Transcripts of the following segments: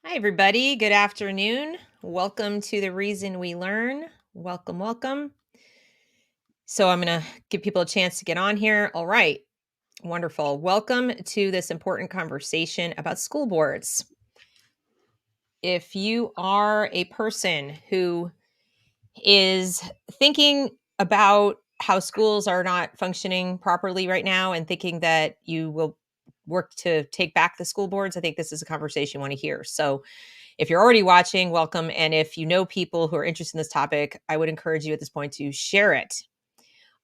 Hi, everybody. Good afternoon. Welcome to The Reason We Learn. Welcome, welcome. So, I'm going to give people a chance to get on here. All right. Wonderful. Welcome to this important conversation about school boards. If you are a person who is thinking about how schools are not functioning properly right now and thinking that you will work to take back the school boards, I think this is a conversation you want to hear. So, if you're already watching, welcome. And if you know people who are interested in this topic, I would encourage you at this point to share it.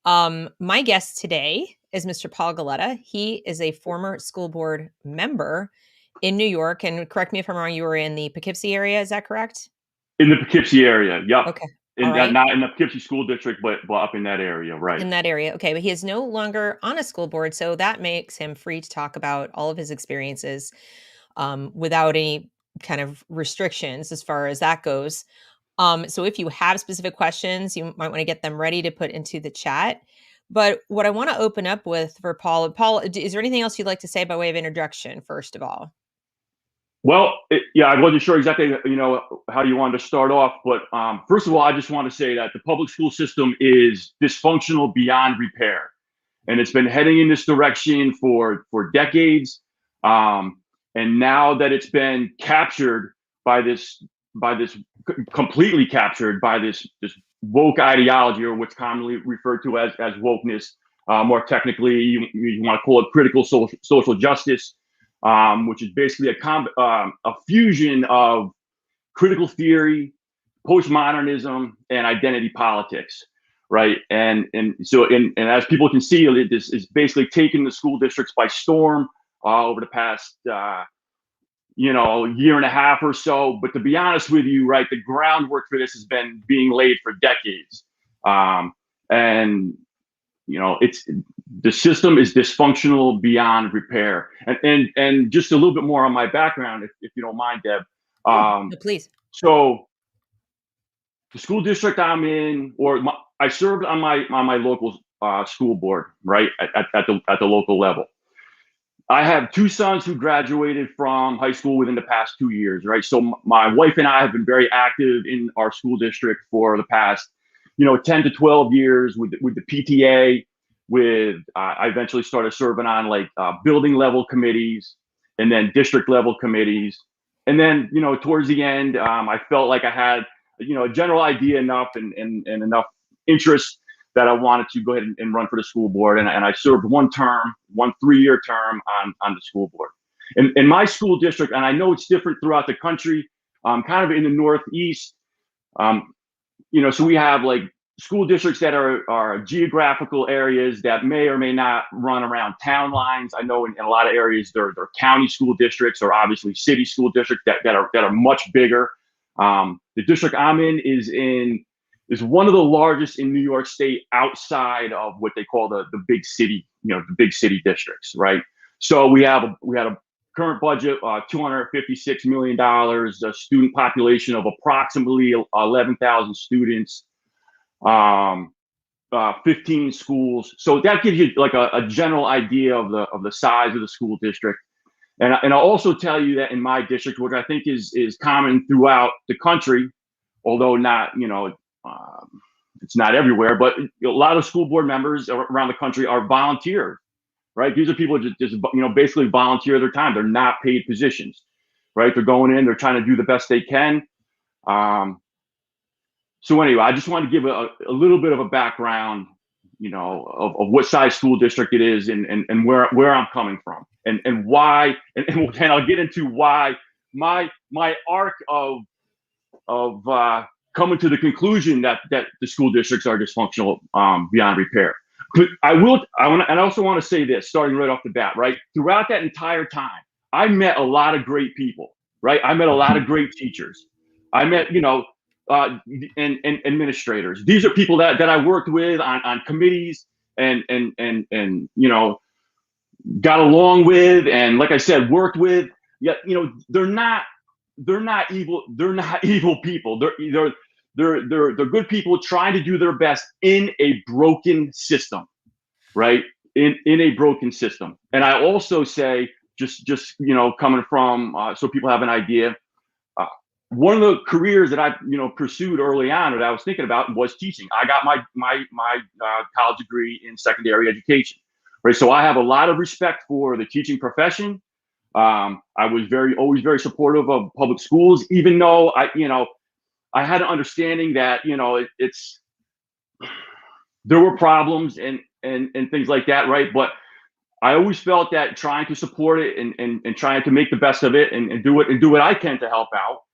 My guest today is Mr. Paul Galletta. He is a former school board member in New York. And correct me if I'm wrong, you were in the Poughkeepsie area. Is that correct? In the Poughkeepsie area, yep. Okay. All right. Not in the Poughkeepsie school district, but up in that area, right? In that area. Okay. But he is no longer on a school board. So that makes him free to talk about all of his experiences without any kind of restrictions as far as that goes. So if you have specific questions, you might want to get them ready to put into the chat. But what I want to open up with for Paul, is there anything else you'd like to say by way of introduction, first of all? Well, yeah, I wasn't sure exactly, how you wanted to start off, but first of all, I just want to say that the public school system is dysfunctional beyond repair, and it's been heading in this direction for decades. And now that it's been captured by this completely captured by this woke ideology, or what's commonly referred to as wokeness. More technically, you want to call it critical social justice, which is basically a fusion of critical theory, postmodernism, and identity politics, right? And as people can see, this is basically taking the school districts by storm over the past year and a half or so. But to be honest with you, right, the groundwork for this has been being laid for decades. And it's the system is dysfunctional beyond repair. And just a little bit more on my background, if you don't mind, Deb. No, please. So the school district I'm in, I served on my local school board, right, at the local level. I have two sons who graduated from high school within the past 2 years, right? So my wife and I have been very active in our school district for the past, 10 to 12 years with the PTA. I eventually started serving on building level committees, and then district level committees. And then, towards the end, I felt like I had, a general idea enough and enough interest that I wanted to go ahead and run for the school board. And I served one 3-year term on the school board. In my school district, and I know it's different throughout the country, kind of in the Northeast, so we have school districts that are geographical areas that may or may not run around town lines. I know in a lot of areas they're county school districts, or obviously city school districts that are much bigger. The district I'm in is one of the largest in New York State outside of what they call the big city, the big city districts, right? So we had a current budget, $256 million, a student population of approximately 11,000 students, 15 schools. So that gives you a general idea of the size of the school district. And I'll also tell you that in my district, which I think is common throughout the country, although not, it's not everywhere, but a lot of school board members around the country are volunteers, right? These are people who just basically volunteer their time. They're not paid positions, right? They're going in, they're trying to do the best they can. So anyway, I just wanted to give a little bit of a background, of what size school district it is, and where I'm coming from, and why, and I'll get into why my arc of coming to the conclusion that the school districts are dysfunctional beyond repair. But I also want to say this, starting right off the bat, right? Throughout that entire time, I met a lot of great people, right? I met a lot of great teachers. I met, and administrators. These are people that I worked with on committees and got along with, and like I said, worked with. Yet, they're not evil. They're not evil people. They're good people trying to do their best in a broken system, right? In a broken system. And I also say, just coming from, so people have an idea, one of the careers that I, pursued early on that I was thinking about was teaching. I got my college degree in secondary education, right? So I have a lot of respect for the teaching profession. I was always very supportive of public schools, even though I had an understanding that, there were problems and things like that, right? But I always felt that trying to support it and trying to make the best of it and do what I can to help out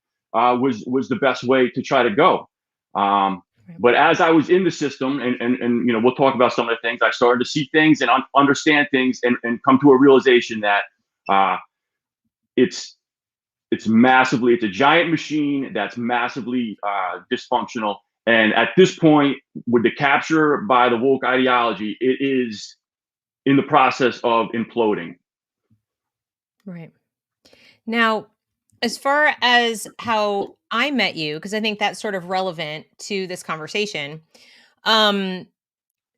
was the best way to try to go. But as I was in the system, and we'll talk about some of the things, I started to see things and understand things and come to a realization that it's a giant machine that's massively dysfunctional. And at this point, with the capture by the woke ideology, it is in the process of imploding. Right. Now, as far as how I met you, because I think that's sort of relevant to this conversation,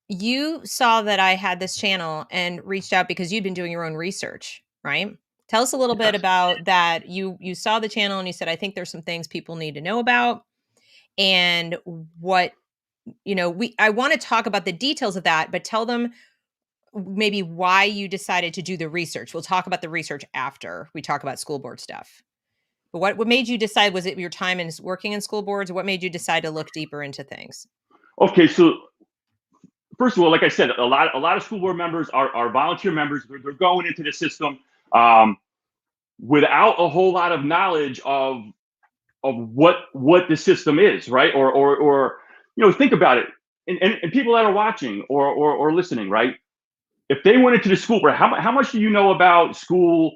you saw that I had this channel and reached out because you'd been doing your own research, right? Tell us a little bit Yes. about that. You saw the channel and you said, I think there's some things people need to know about. And what, I want to talk about the details of that, but tell them maybe why you decided to do the research. We'll talk about the research after we talk about school board stuff. But what made you decide? Was it your time in working in school boards, or what made you decide to look deeper into things? Okay, so first of all, like I said, a lot of school board members are volunteer members. They're going into the system without a whole lot of knowledge of what the system is, right? Or think about it, and people that are watching or listening, right? If they went into the school board, how much do you know about school,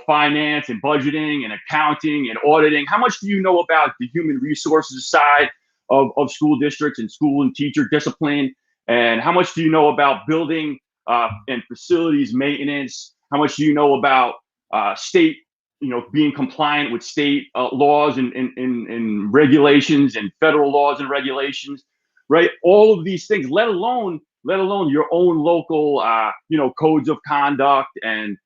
finance and budgeting and accounting and auditing? How much do you know about the human resources side of school districts and school and teacher discipline? And how much do you know about building and facilities maintenance? How much do you know about state, being compliant with state laws and regulations and federal laws and regulations, right? All of these things, let alone your own local, codes of conduct and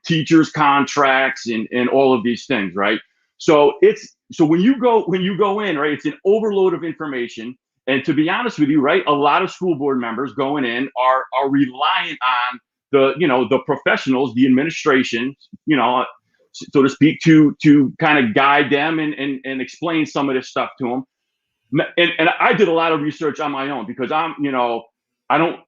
teachers' contracts and all of these things, right? So when you go in, right, it's an overload of information. And to be honest with you, right, a lot of school board members going in are reliant on the professionals, the administration, so to speak, to kind of guide them and explain some of this stuff to them. And I did a lot of research on my own because I don't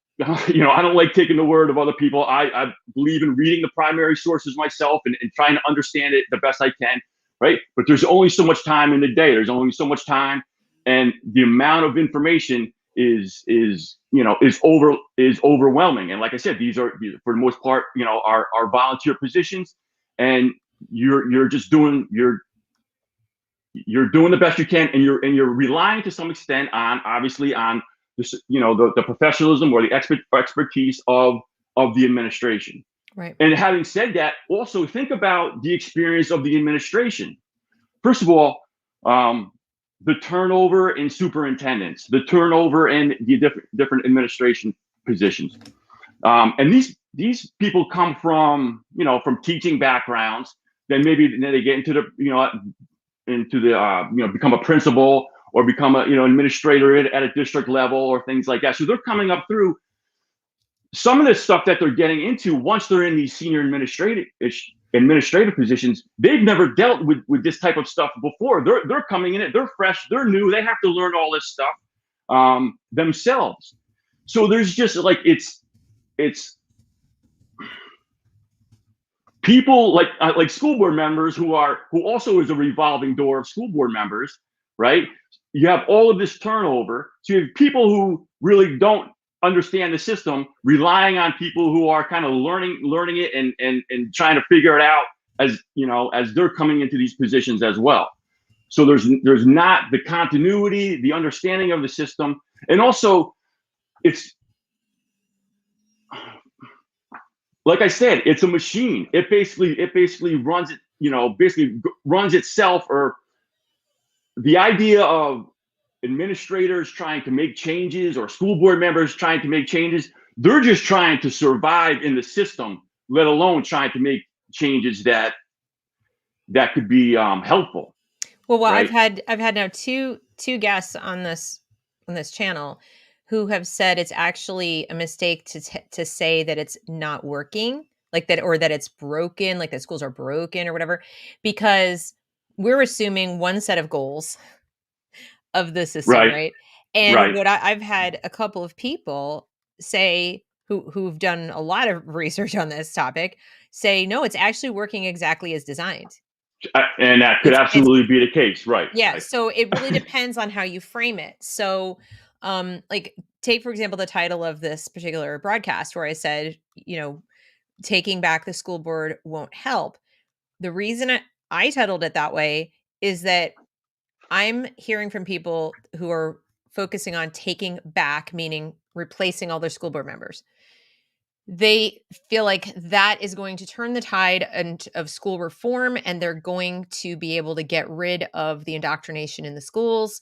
like taking the word of other people. I believe in reading the primary sources myself and trying to understand it the best I can, right? But there's only so much time in the day. There's only so much time, and the amount of information is overwhelming. And like I said, these are, for the most part, are volunteer positions, and you're just doing you're doing the best you can, and you're relying to some extent on, obviously, on this, the professionalism or the expertise of the administration. Right. And having said that, also think about the experience of the administration. First of all, the turnover in superintendents, the turnover in the different administration positions, and these people come from teaching backgrounds. Then maybe they get into become a principal or become a administrator at a district level or things like that. So they're coming up through some of this stuff that they're getting into once they're in these senior administrative positions. They've never dealt with this type of stuff before. They're coming in it. They're fresh. They're new. They have to learn all this stuff themselves. So there's just like it's people like school board members who also is a revolving door of school board members, right? You have all of this turnover. So you have people who really don't understand the system, relying on people who are kind of learning it and trying to figure it out as they're coming into these positions as well. So there's not the continuity, the understanding of the system, and also it's, like I said, it's a machine. It basically runs it, runs itself. Or the idea of administrators trying to make changes or school board members trying to make changes, they're just trying to survive in the system, let alone trying to make changes that could be helpful. Well, right? I've had now two guests on this channel who have said it's actually a mistake to say that it's not working, like that, or that it's broken, like that schools are broken or whatever, because we're assuming one set of goals of the system, Right, right? And right. what I've had a couple of people say who've done a lot of research on this topic say no, it's actually working exactly as designed. And that could It's absolutely be the case, right? Yeah, so it really depends on how you frame it. So, like, take for example the title of this particular broadcast where I said, taking back the school board won't help. The reason I titled it that way is that I'm hearing from people who are focusing on taking back, meaning replacing all their school board members. They feel like that is going to turn the tide of school reform, and they're going to be able to get rid of the indoctrination in the schools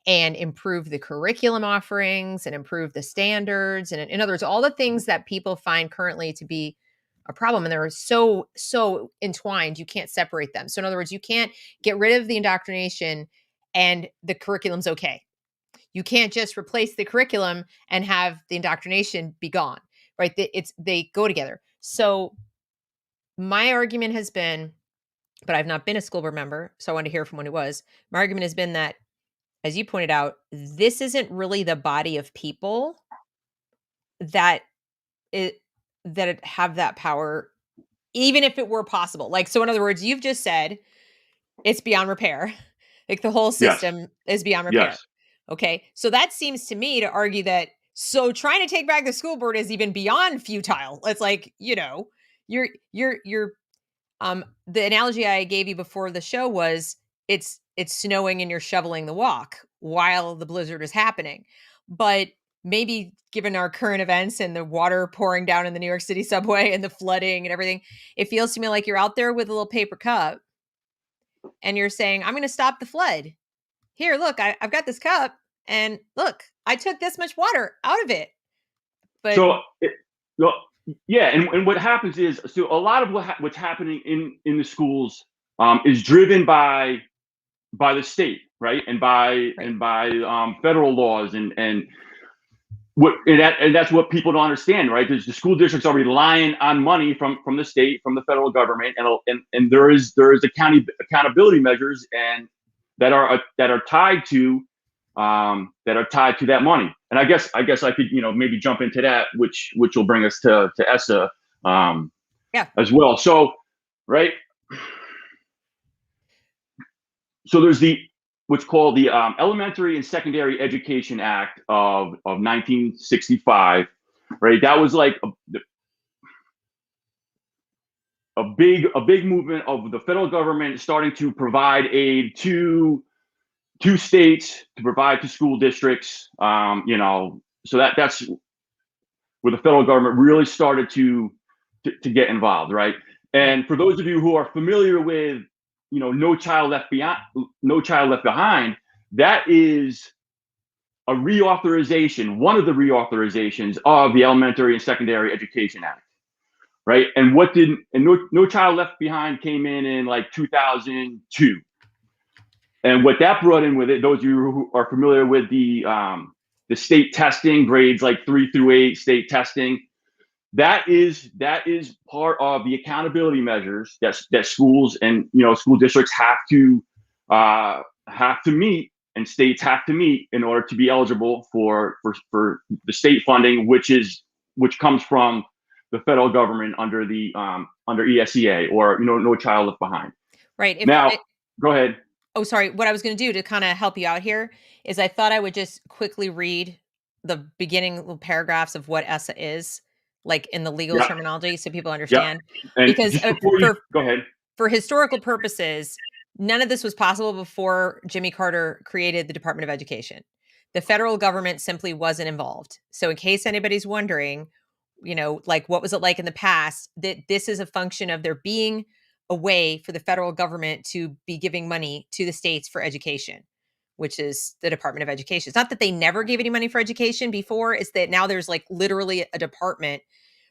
and improve the curriculum offerings and improve the standards. And in other words, all the things that people find currently to be a problem, and they're so entwined, you can't separate them. So in other words, you can't get rid of the indoctrination and the curriculum's okay. You can't just replace the curriculum and have the indoctrination be gone, right? They go together. So my argument has been, but I've not been a school board member, so I wanted to hear from one who was. My argument has been that, as you pointed out, this isn't really the body of people that it have that power, even if it were possible. Like, so in other words, you've just said it's beyond repair. Like the whole Yes, system is beyond repair. yes. Okay. So that seems to me to argue that so trying to take back the school board is even beyond futile. It's like, you're the analogy I gave you before the show was it's snowing and you're shoveling the walk while the blizzard is happening. But maybe given our current events and the water pouring down in the New York City subway and the flooding and everything, it feels to me like you're out there with a little paper cup and you're saying, I'm going to stop the flood. Here, look, I've got this cup, and look, I took this much water out of it. But So, well, yeah, and what happens is, so a lot of what's happening in the schools is driven by the state, right, and by right, federal laws, and that's what people don't understand, right? There's the school districts are relying on money from the state, from the federal government, and there is accountability measures and that are tied to that money. And I guess I could maybe jump into that, which will bring us to ESSA yeah, as well. So right, so there's the what's called the Elementary and Secondary Education Act of 1965, right? That was like a big movement of the federal government starting to provide aid to states to provide to school districts. So that's where the federal government really started to get involved, right? right, And for those of you who are familiar with, No Child Left Behind, No Child Left Behind, that is a reauthorization, one of the reauthorizations of the Elementary and Secondary Education Act, right? And No Child Left Behind came in like 2002. And what that brought in with it, those of you who are familiar with the state testing, grades like 3 through 8 state testing, that is part of the accountability measures that schools and school districts have to meet, and states have to meet in order to be eligible for the state funding, which comes from the federal government under ESEA, or No Child Left Behind. right. If Now, it, go ahead. Oh, sorry. What I was going to do to kind of help you out here is I thought I would just quickly read the beginning little paragraphs of what ESSA is, like in the legal Yep, terminology, so people yep. understand. And Because just before you go ahead. for historical purposes, none of this was possible before Jimmy Carter created the Department of Education. The federal government simply wasn't involved. So in case anybody's wondering, like what was it like in the past, that this is a function of there being a way for the federal government to be giving money to the states for education, which is the Department of Education. It's not that they never gave any money for education before, it's that now there's like literally a department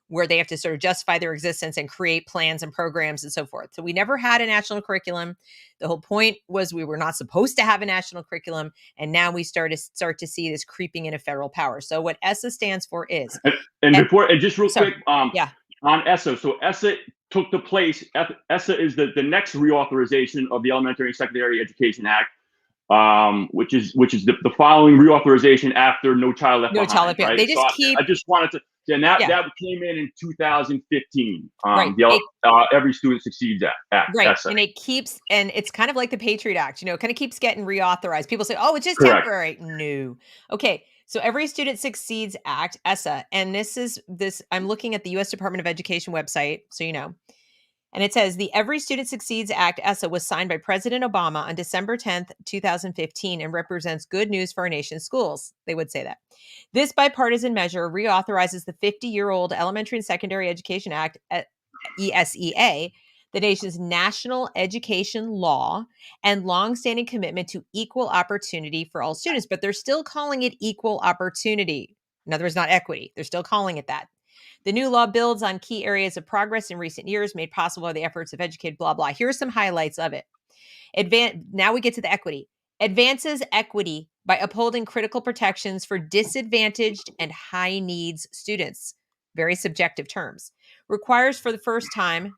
where they have to sort of justify their existence and create plans and programs and so forth. So we never had a national curriculum. The whole point was we were not supposed to have a national curriculum, and now we start to see this creeping into federal power. So what ESSA stands for is, and before, and just real so, quick, yeah, on ESSA. So ESSA took the place. ESSA is the next reauthorization of the Elementary and Secondary Education Act, which is the following reauthorization after No Child Left No Child Behind, Left Behind. right? They So just keep, I just wanted to, and that yeah, came in 2015. right. Every Student Succeeds Act, Right. ESSA. And it keeps, and it's kind of like the Patriot Act, it kind of keeps getting reauthorized. People say, oh, it's just Correct. temporary. No. Okay. So Every Student Succeeds Act, ESSA, and I'm looking at the US Department of Education website, so you know. And it says the Every Student Succeeds Act, ESSA, was signed by President Obama on December 10th, 2015, and represents good news for our nation's schools. They would say that. This bipartisan measure reauthorizes the 50-year-old Elementary and Secondary Education Act, ESEA, the nation's national education law and longstanding commitment to equal opportunity for all students. But they're still calling it equal opportunity. In other words, not equity. They're still calling it that. The new law builds on key areas of progress in recent years made possible by the efforts of educated, blah, blah. Here are some highlights of it. Now we get to the equity. Advances equity by upholding critical protections for disadvantaged and high needs students. Very subjective terms. Requires for the first time,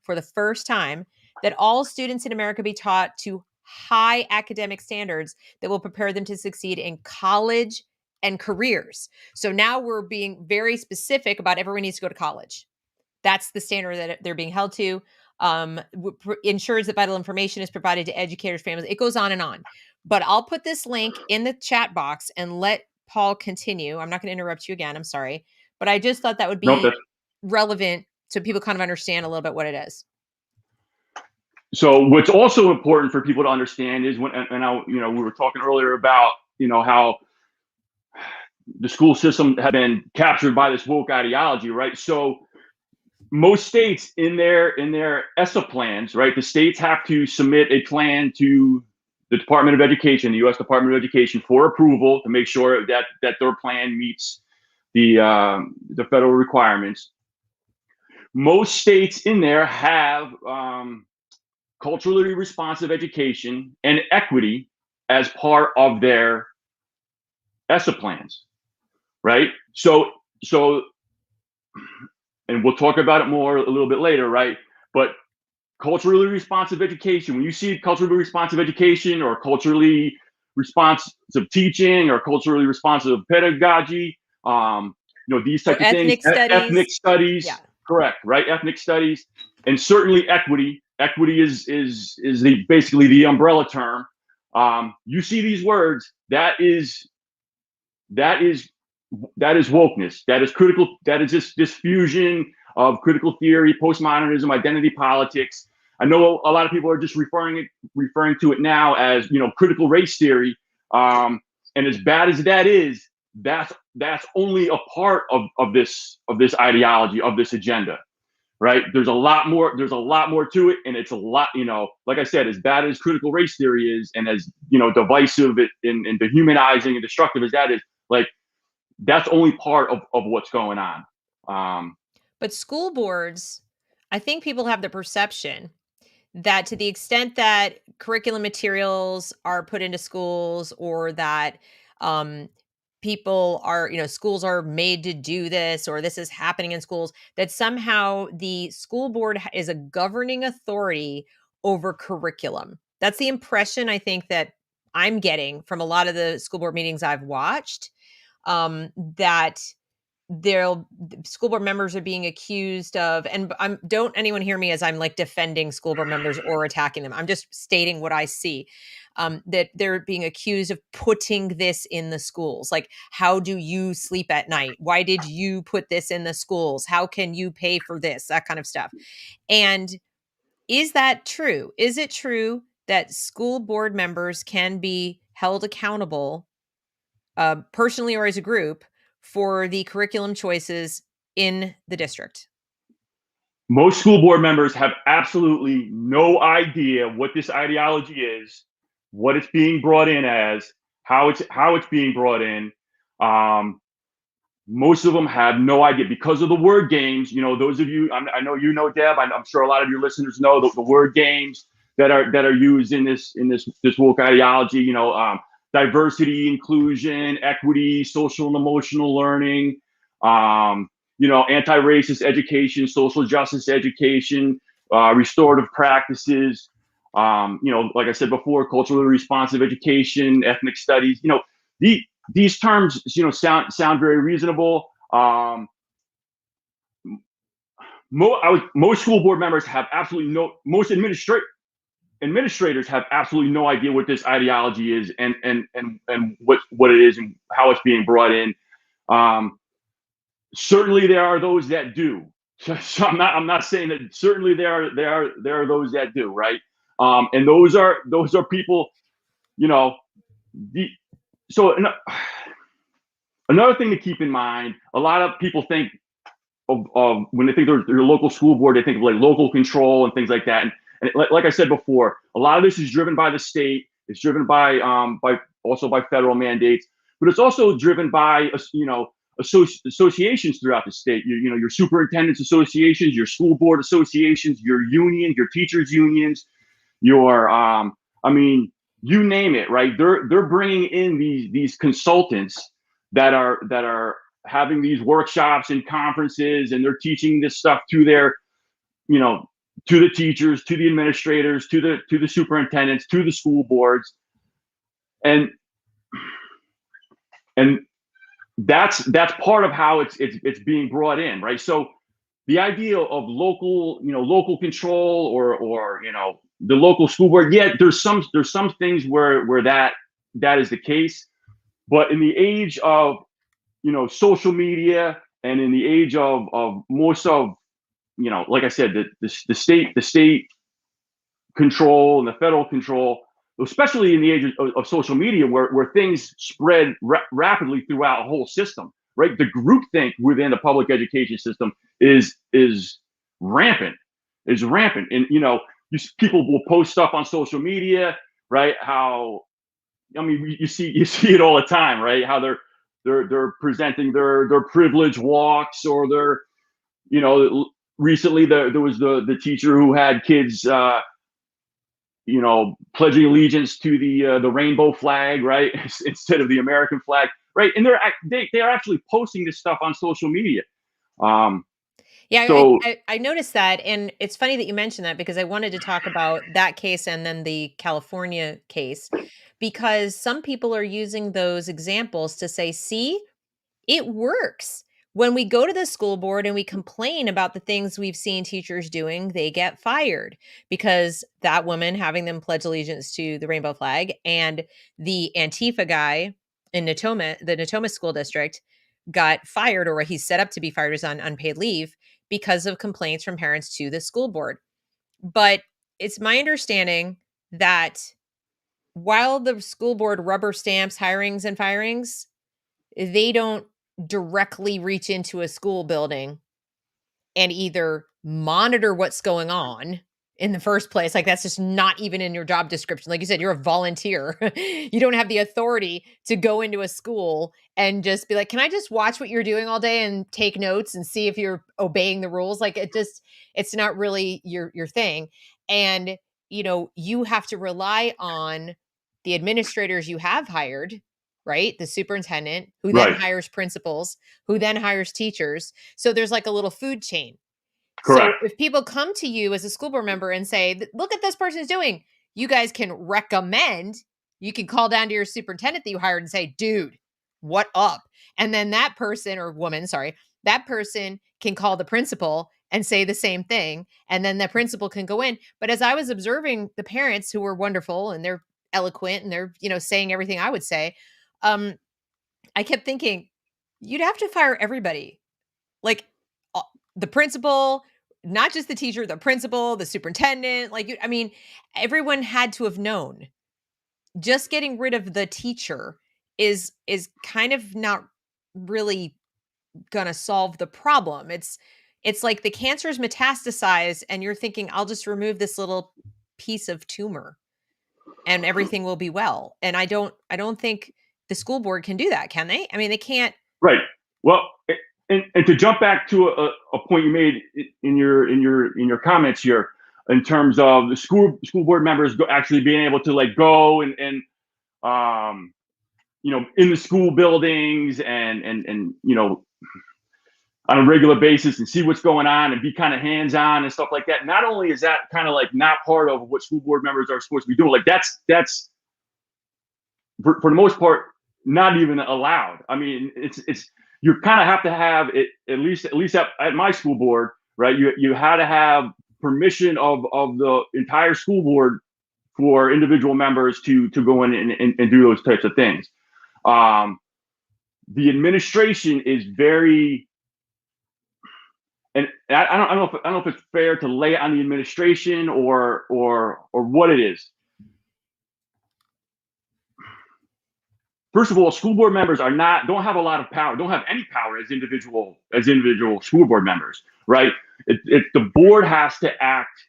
that all students in America be taught to high academic standards that will prepare them to succeed in college and careers. So now we're being very specific about everyone needs to go to college. That's the standard that they're being held to. Ensures that vital information is provided to educators, families. It goes on and on. But I'll put this link in the chat box and let Paul continue. I'm not going to interrupt you again. I'm sorry. But I just thought that would Nope. be relevant so people kind of understand a little bit what it is. So what's also important for people to understand is we were talking earlier about, how the school system had been captured by this woke ideology, right? So most states in their ESSA plans, right, the states have to submit a plan to the Department of Education, the U.S. Department of Education, for approval to make sure that their plan meets the federal requirements. Most states in there have culturally responsive education and equity as part of their ESSA plans, right? So, and we'll talk about it more a little bit later, right? But culturally responsive education, when you see culturally responsive education or culturally responsive teaching or culturally responsive pedagogy, these types of things, ethnic studies, yeah. Correct, right? Ethnic studies, and certainly equity. Equity is basically the umbrella term. You see these words, that is wokeness. That is critical. That is this fusion of critical theory, postmodernism, identity politics. I know a lot of people are just referring to it now as critical race theory. And as bad as that is, that's only a part of this ideology, of this agenda, right? There's a lot more to it, and it's a lot, like I said, as bad as critical race theory is, and as divisive and dehumanizing and destructive as that is, like, that's only part of what's going on. But school boards, I think people have the perception that to the extent that curriculum materials are put into schools, or that people are, schools are made to do this, or this is happening in schools, that somehow the school board is a governing authority over curriculum. That's the impression I think that I'm getting from a lot of the school board meetings I've watched, that school board members are being accused of, and don't anyone hear me as I'm like defending school board members or attacking them. I'm just stating what I see, that they're being accused of putting this in the schools. Like, how do you sleep at night? Why did you put this in the schools? How can you pay for this? That kind of stuff. And is that true? Is it true that school board members can be held accountable, personally or as a group, for the curriculum choices in the district? Most school board members have absolutely no idea what this ideology is, what it's being brought in as, how it's being brought in. Most of them have no idea because of the word games. Those of you, I know Deb. I'm sure a lot of your listeners know the word games that are used in this woke ideology. Diversity, inclusion, equity, social and emotional learning. Anti-racist education, social justice education, restorative practices. Like I said before, culturally responsive education, ethnic studies. These terms, sound very reasonable. Most school board members have absolutely no. Most administrators have absolutely no idea what this ideology is and what it is and how it's being brought in. Certainly, there are those that do. So I'm not saying that. Certainly, there are those that do, right? And those are people. The, so another thing to keep in mind, a lot of people think of when they think their local school board, they think of like local control and things like that. And like I said before, a lot of this is driven by the state. It's driven by also by federal mandates, but it's also driven by associations throughout the state. Your superintendents associations, your school board associations, your union, your teachers unions, your you name it, right? They're bringing in these consultants that are having these workshops and conferences, and they're teaching this stuff to their, to the teachers, to the administrators, to the superintendents, to the school boards, and that's part of how it's being brought in, right? So the idea of local control or the local school board, yeah, there's some things where that is the case, but in the age of social media, and in the age of most of like I said, the state control and the federal control, especially in the age of social media, where things spread rapidly throughout a whole system, right? The groupthink within the public education system is rampant, and people will post stuff on social media, right? How, you see it all the time, right? How they're presenting their privilege walks, or their, recently there was the teacher who had kids pledging allegiance to the rainbow flag, right? Instead of the American flag, right? And they are actually posting this stuff on social media. Yeah, So I noticed that, and it's funny that you mentioned that because I wanted to talk about that case and then the California case, because some people are using those examples to say, see, it works. When we go to the school board and we complain about the things we've seen teachers doing, they get fired because that woman having them pledge allegiance to the rainbow flag, and the Antifa guy in Natoma, the Natoma school district, got fired, or he's set up to be fired, was on unpaid leave because of complaints from parents to the school board. But it's my understanding that while the school board rubber stamps hirings and firings, they don't directly reach into a school building and either monitor what's going on in the first place. Like, that's just not even in your job description. Like you said, you're a volunteer. You don't have the authority to go into a school and just be like, can I just watch what you're doing all day and take notes and see if you're obeying the rules? Like, it's not really your thing. And you have to rely on the administrators you have hired, right? The superintendent, who then right, hires principals, who then hires teachers. So there's like a little food chain. So correct, if people come to you as a school board member and say, look at this person's doing, you guys can recommend, you can call down to your superintendent that you hired and say, dude, what up? And then that person, or woman, sorry, that person can call the principal and say the same thing. And then the principal can go in. But as I was observing the parents, who were wonderful and they're eloquent and they're, saying everything I would say, um, I kept thinking, you'd have to fire everybody. Like, the principal, not just the teacher, the principal, the superintendent, everyone had to have known. Just getting rid of the teacher is kind of not really gonna solve the problem. It's like the cancer's metastasized and you're thinking, I'll just remove this little piece of tumor and everything will be well. And I don't think the school board can do that, can they? I mean, they can't. right. Well, and to jump back to a point you made in your comments here, in terms of the school board members actually being able to like go and in the school buildings and on a regular basis and see what's going on and be kind of hands on and stuff like that. Not only is that kind of like not part of what school board members are supposed to be doing, like that's for the most part not even allowed. I mean, it's you kind of have to have it at least at my school board, right? You had to have permission of the entire school board for individual members to go in and do those types of things. The administration is very, and I don't know if it's fair to lay it on the administration or what it is. First of all, school board members don't have a lot of power, don't have any power as individual school board members, right? The board has to act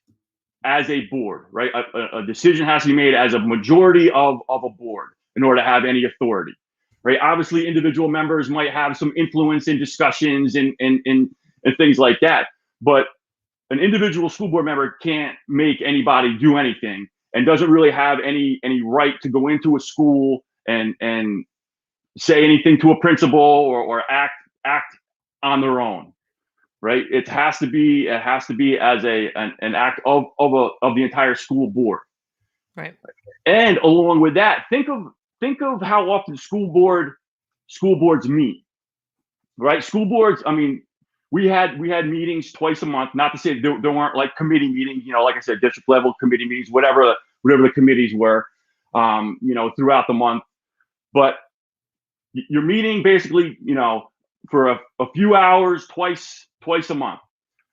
as a board, right? A decision has to be made as a majority of a board in order to have any authority, right? Obviously, individual members might have some influence in discussions and things like that, but an individual school board member can't make anybody do anything and doesn't really have any right to go into a school and say anything to a principal or act on their own, right? It has to be as an act of the entire school board, Right. and along with that, think of how often school boards meet, right? School boards, I mean, we had meetings twice a month. Not to say there weren't like committee meetings, like I said, district level committee meetings, whatever the committees were, throughout the month. But you're meeting basically, for a few hours twice a month.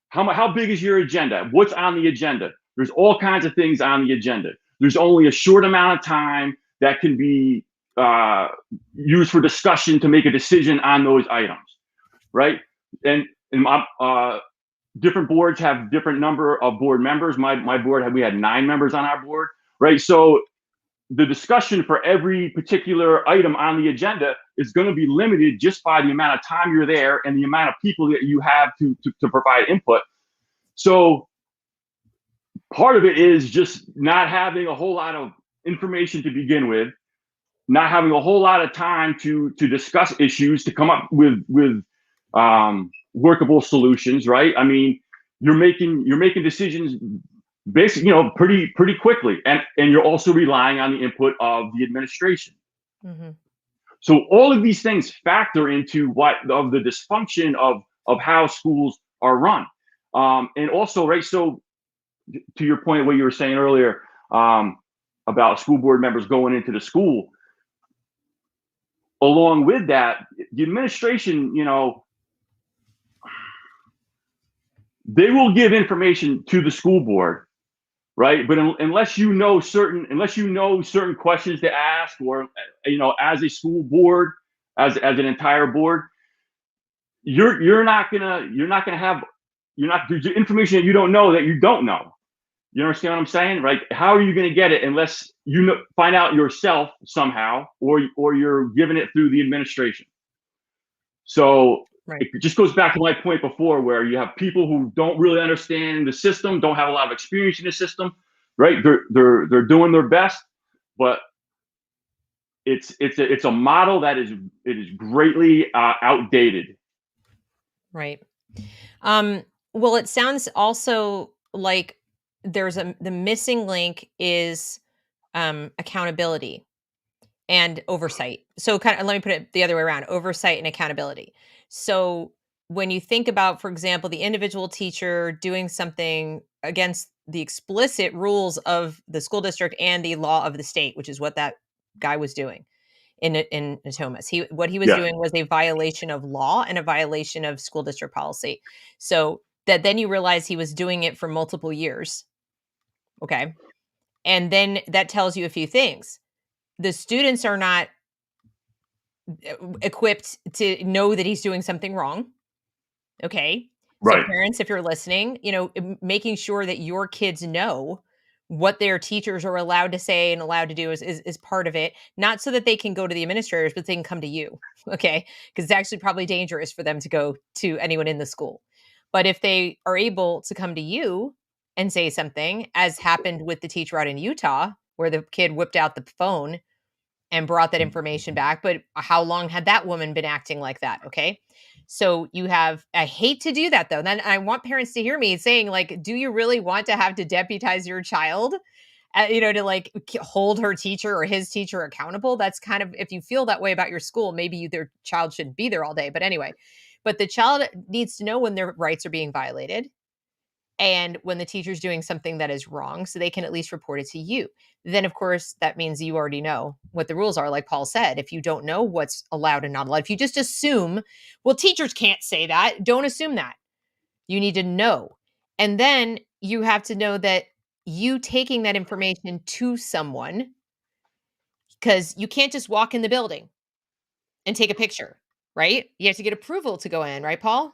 How big is your agenda? What's on the agenda? There's all kinds of things on the agenda. There's only a short amount of time that can be used for discussion to make a decision on those items, right? And different boards have different number of board members. My board we had 9 members on our board, right? So the discussion for every particular item on the agenda is going to be limited just by the amount of time you're there and the amount of people that you have to provide input. So part of it is just not having a whole lot of information to begin with, not having a whole lot of time to discuss issues, to come up with workable solutions, right? I mean, you're making decisions basically, pretty quickly, and you're also relying on the input of the administration. Mm-hmm. So all of these things factor into the dysfunction of how schools are run, and also, right. So to your point, what you were saying earlier about school board members going into the school, along with that, the administration, they will give information to the school board, right? But unless you know certain questions to ask, or as a school board, as an entire board, you're not gonna have there's information that you don't know that you don't know. You understand what I'm saying? Right? How are you going to get it unless you find out yourself somehow, or you're giving it through the administration? So right. It just goes back to my point before, where you have people who don't really understand the system, don't have a lot of experience in the system, right? They're doing their best, but it's a model that is greatly outdated. Right. Well, it sounds also like the missing link is accountability and oversight. So let me put it the other way around: oversight and accountability. So when you think about, for example, the individual teacher doing something against the explicit rules of the school district and the law of the state, which is what that guy was doing in Natomas. What he was doing was a violation of law and a violation of school district policy. So that then you realize he was doing it for multiple years. Okay. And then that tells you a few things. The students are not equipped to know that he's doing something wrong. Okay. Right. So parents, if you're listening, making sure that your kids know what their teachers are allowed to say and allowed to do is part of it. Not so that they can go to the administrators, but they can come to you. Okay. Because it's actually probably dangerous for them to go to anyone in the school. But if they are able to come to you and say something, as happened with the teacher out in Utah, where the kid whipped out the phone and brought that information back. But how long had that woman been acting like that? Okay. So you have, I hate to do that though. Then I want parents to hear me saying, like, do you really want to have to deputize your child, to like hold her teacher or his teacher accountable? That's kind of, if you feel that way about your school, maybe their child shouldn't be there all day. But anyway, but the child needs to know when their rights are being violated and when the teacher's doing something that is wrong, so they can at least report it to you. Then, of course, that means you already know what the rules are. Like Paul said, if you don't know what's allowed and not allowed, if you just assume, well, teachers can't say that, don't assume that. You need to know. And then you have to know that you taking that information to someone, because you can't just walk in the building and take a picture, right? You have to get approval to go in, right, Paul?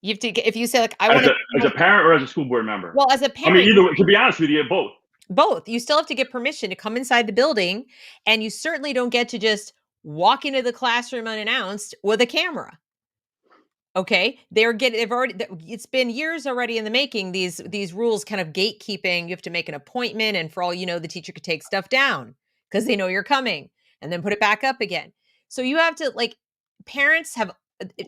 You have to get, if you say, like, I want As a to, parent or as a school board member? well, as a I mean, parent, either way, to be honest with you, both. both. You still have to get permission to come inside the building, and you certainly don't get to just walk into the classroom unannounced with a camera. Okay, they've already, it's been years already in the making, these rules kind of gatekeeping. You have to make an appointment, and for all you know, the teacher could take stuff down because they know you're coming and then put it back up again. So you have to, like, parents have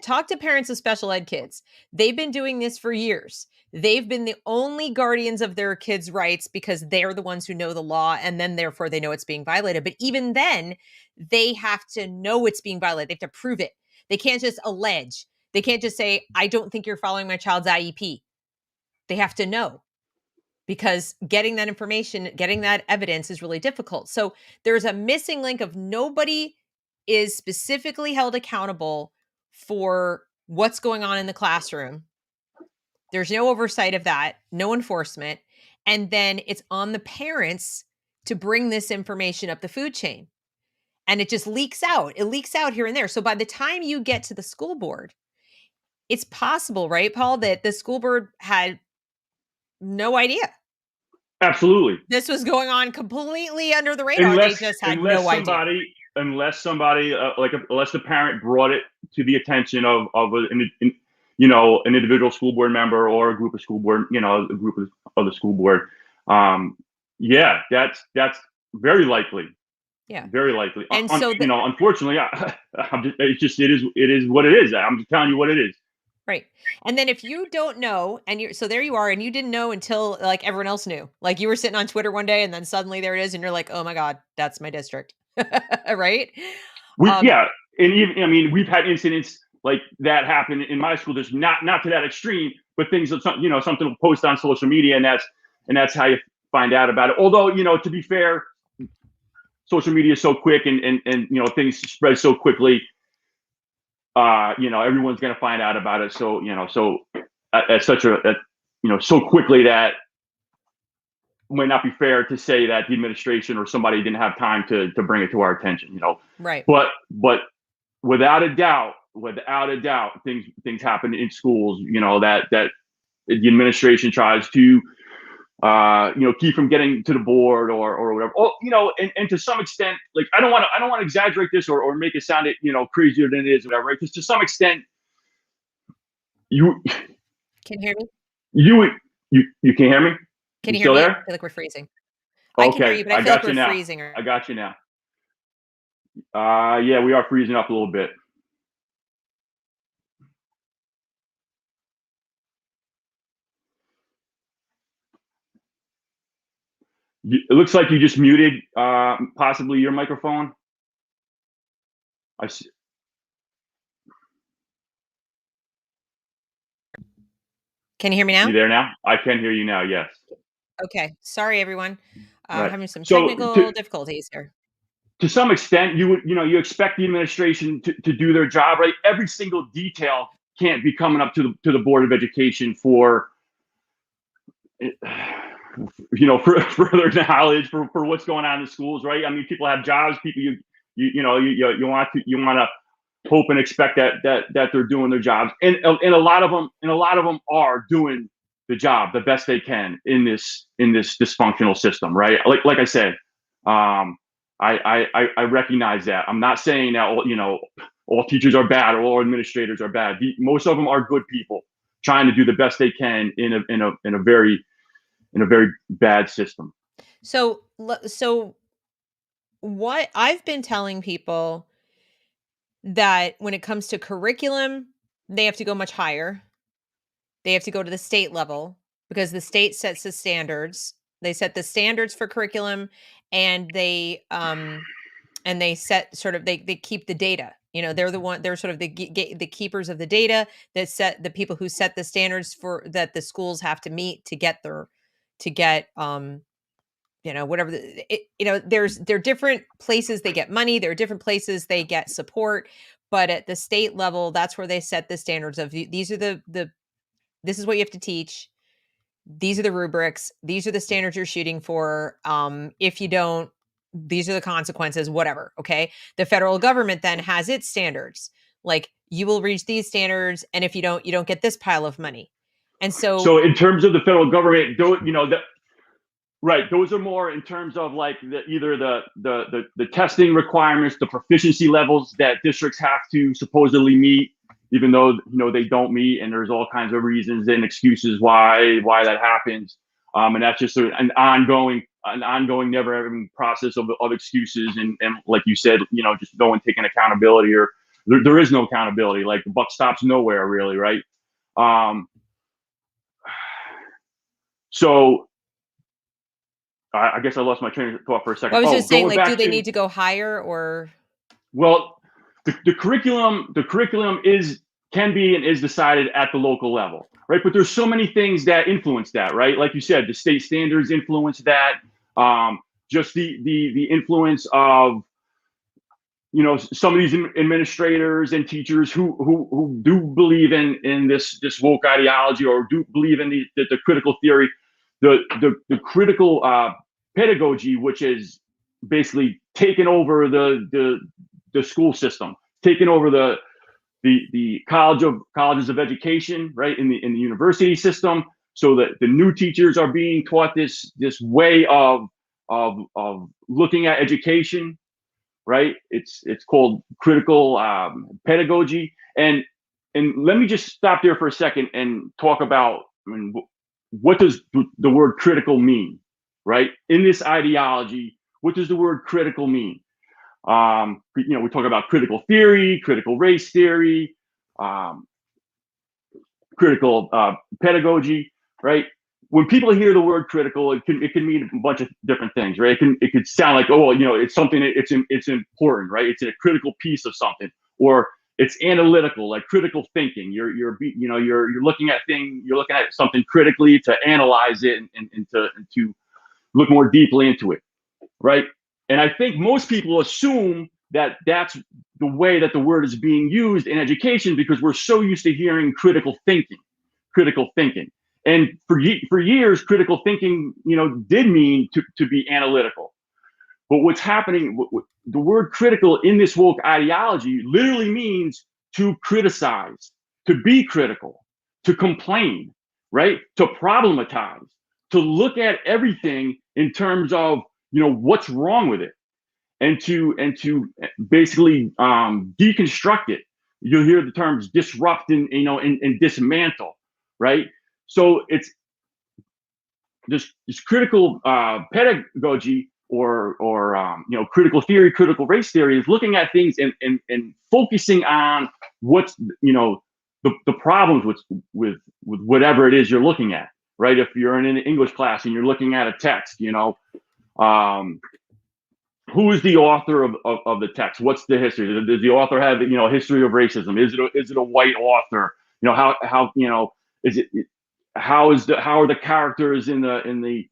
talked to parents of special ed kids. They've been doing this for years. They've been the only guardians of their kids' rights because they're the ones who know the law, and then therefore they know it's being violated. But even then, they have to know it's being violated. They have to prove it. They can't just allege. They can't just say, I don't think you're following my child's IEP. They have to know, because getting that information, getting that evidence is really difficult. So there's a missing link of nobody is specifically held accountable for what's going on in the classroom. There's no oversight of that, no enforcement. And then it's on the parents to bring this information up the food chain. And it just leaks out. It leaks out here and there. So by the time you get to the school board, it's possible, right, Paul, that the school board had no idea Absolutely. this was going on completely under the radar. They just had no idea. Unless the parent brought it to the attention of an individual school board member or a group of school board, a group of the school board. Yeah, that's very likely. Yeah, very likely. And so, unfortunately, it is what it is. I'm just telling you what it is. Right. And then if you don't know, and so there you are, and you didn't know until like everyone else knew. Like you were sitting on Twitter one day and then suddenly there it is, and you're like, oh my God, that's my district. Right? And even, we've had incidents like that happen in my school. There's not to that extreme, but things that something will post on social media, and that's how you find out about it. Although, to be fair, social media is so quick and things spread so quickly. Everyone's going to find out about it. So, so quickly that it might not be fair to say that the administration or somebody didn't have time to bring it to our attention, Right. But without a doubt, things happen in schools, that the administration tries to, keep from getting to the board or whatever. Oh, and to some extent, like I don't want to exaggerate this or make it sound crazier than it is, whatever. Right? Because to some extent, you can hear me. You can hear me. Can you still hear me? there? I feel like we're freezing. Okay. I can hear you, but I feel like we're freezing. I got you now. Yeah, we are freezing up a little bit. It looks like you just muted possibly your microphone. I see. Can you hear me now? You there now? I can hear you now, yes. Okay. Sorry, everyone. Right. Having some technical difficulties here. To some extent, you expect the administration to do their job, right? Every single detail can't be coming up to the Board of Education for further knowledge for what's going on in schools, right? I mean, people have jobs. People you want to hope and expect that they're doing their jobs, and a lot of them are doing the job the best they can in this dysfunctional system, right? Like I said, I recognize that. I'm not saying that all teachers are bad or all administrators are bad. Most of them are good people trying to do the best they can in a very bad system. So what I've been telling people, that when it comes to curriculum, they have to go much higher. They have to go to the state level because the state sets the standards. They set the standards for curriculum, and they set sort of, they keep the data. They're sort of the keepers of the data, that set the people who set the standards for that the schools have to meet to get whatever there are different places they get money, there are different places they get support, but at the state level, that's where they set the standards of these are this is what you have to teach. These are the rubrics. These are the standards you're shooting for. If you don't, these are the consequences, whatever. Okay. The federal government then has its standards. Like, you will reach these standards, and if you don't get this pile of money. And so in terms of the federal government, right, those are more in terms of like either the testing requirements, the proficiency levels that districts have to supposedly meet, even though they don't meet, and there's all kinds of reasons and excuses why that happens, and that's just an ongoing, never-ending process of excuses, and like you said, just no one taking accountability, or there is no accountability. Like, the buck stops nowhere, really, right? So I guess I lost my train of thought for a second. I was just saying, like, do they to, need to go higher, or? Well, the curriculum can be and is decided at the local level, right? But there's so many things that influence that, right? Like you said, the state standards influence that. Just the influence of some of these administrators and teachers who do believe in this woke ideology, or do believe in the critical theory, the critical pedagogy, which is basically taken over the school system, taken over the colleges of education, right, in the university system, so that the new teachers are being taught this way of looking at education, right? It's called critical pedagogy, and let me just stop there for a second and talk about, what does the word critical mean, right? In this ideology, what does the word critical mean? We talk about critical theory, critical race theory, critical pedagogy, right? When people hear the word critical, it can mean a bunch of different things, right? It could sound like, oh, it's something, it's important, right? It's a critical piece of something, or it's analytical, like critical thinking. You're looking at something critically to analyze it, and to look more deeply into it, right? And I think most people assume that that's the way that the word is being used in education, because we're so used to hearing critical thinking. And for years, critical thinking, did mean to be analytical. But what's happening, the word critical in this woke ideology literally means to criticize, to be critical, to complain, right? To problematize, to look at everything in terms of, what's wrong with it, and to basically deconstruct it. You'll hear the terms disrupt and dismantle, right? So it's this critical pedagogy, or critical theory, critical race theory, is looking at things and focusing on what's the problems with whatever it is you're looking at, right? If you're in an English class and you're looking at a text, who is the author of the text? What's the history? Does the author have a history of racism? Is it a white author? How is it? How are the characters in the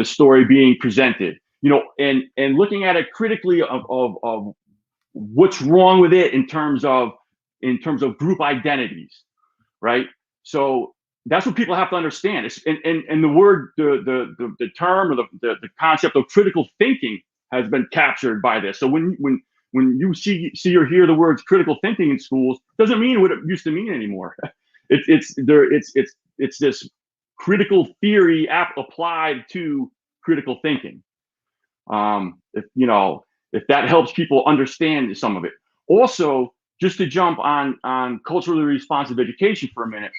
story being presented? And looking at it critically of what's wrong with it in terms of group identities, right? So that's what people have to understand. And the word, the term, or the concept of critical thinking has been captured by this. So when you see or hear the words critical thinking in schools, doesn't mean what it used to mean anymore. It's it's this critical theory applied to critical thinking. If that helps people understand some of it. Also, just to jump on culturally responsive education for a minute,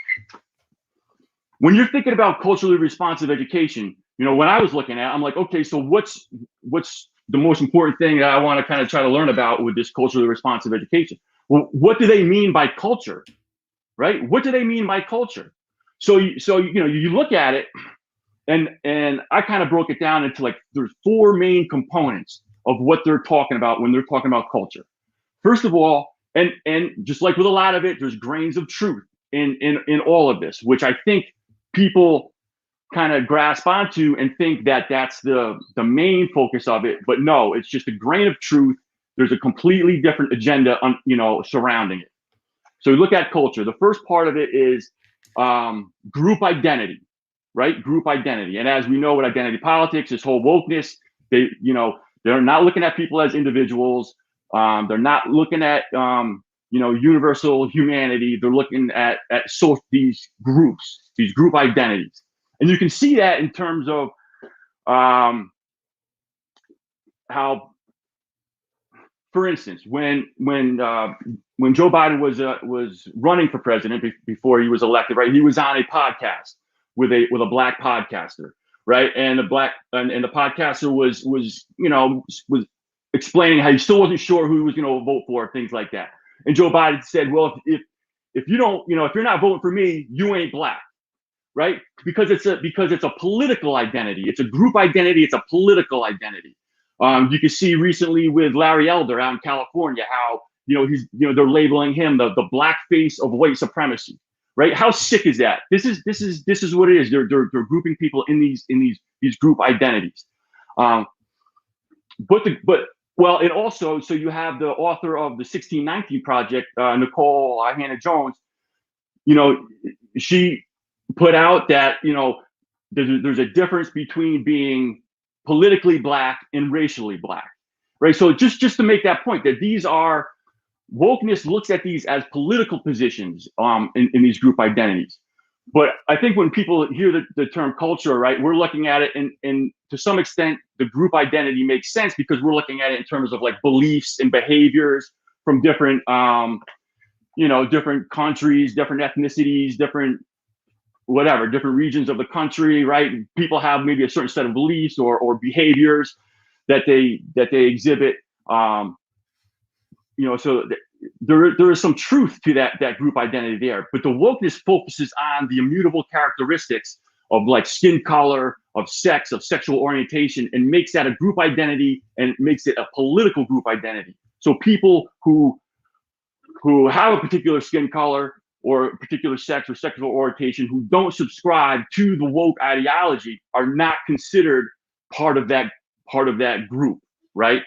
when you're thinking about culturally responsive education, when I was looking at, I'm like, okay, so what's the most important thing that I want to kind of try to learn about with this culturally responsive education? Well, what do they mean by culture, right? What do they mean by culture? So you look at it, and I kind of broke it down into like there's 4 main components of what they're talking about when they're talking about culture. First of all, and just like with a lot of it, there's grains of truth in all of this, which I think people kind of grasp onto and think that that's the main focus of it. But no, it's just a grain of truth. There's a completely different agenda surrounding it. So we look at culture. The first part of it is group identity, right? Group identity. And as we know with identity politics, this whole wokeness, they're not looking at people as individuals. They're not looking at universal humanity. They're looking at these groups, these group identities. And you can see that in terms of how, for instance, when Joe Biden was running for president before he was elected, right? He was on a podcast with a black podcaster, right? And the podcaster was explaining how he still wasn't sure who he was going to vote for, things like that. And Joe Biden said, "Well, if you don't, if you're not voting for me, you ain't black." Right? Because it's a political identity. It's a group identity. It's a political identity. You can see recently with Larry Elder out in California how they're labeling him the black face of white supremacy. Right? How sick is that? This is what it is. They're grouping people in these group identities. And also, so you have the author of the 1619 Project, Nicole Hannah-Jones. She put out that there's a difference between being politically black and racially black, right? So just to make that point, that these are wokeness looks at these as political positions in these group identities. But I think when people hear the term culture, right, we're looking at it and to some extent the group identity makes sense because we're looking at it in terms of like beliefs and behaviors from different different countries, different ethnicities, different regions of the country, right? People have maybe a certain set of beliefs or behaviors that they exhibit. So there is some truth to that group identity there. But the wokeness focuses on the immutable characteristics of like skin color, of sex, of sexual orientation, and makes that a group identity and makes it a political group identity. So people who have a particular skin color or a particular sex or sexual orientation who don't subscribe to the woke ideology are not considered part of that group, right?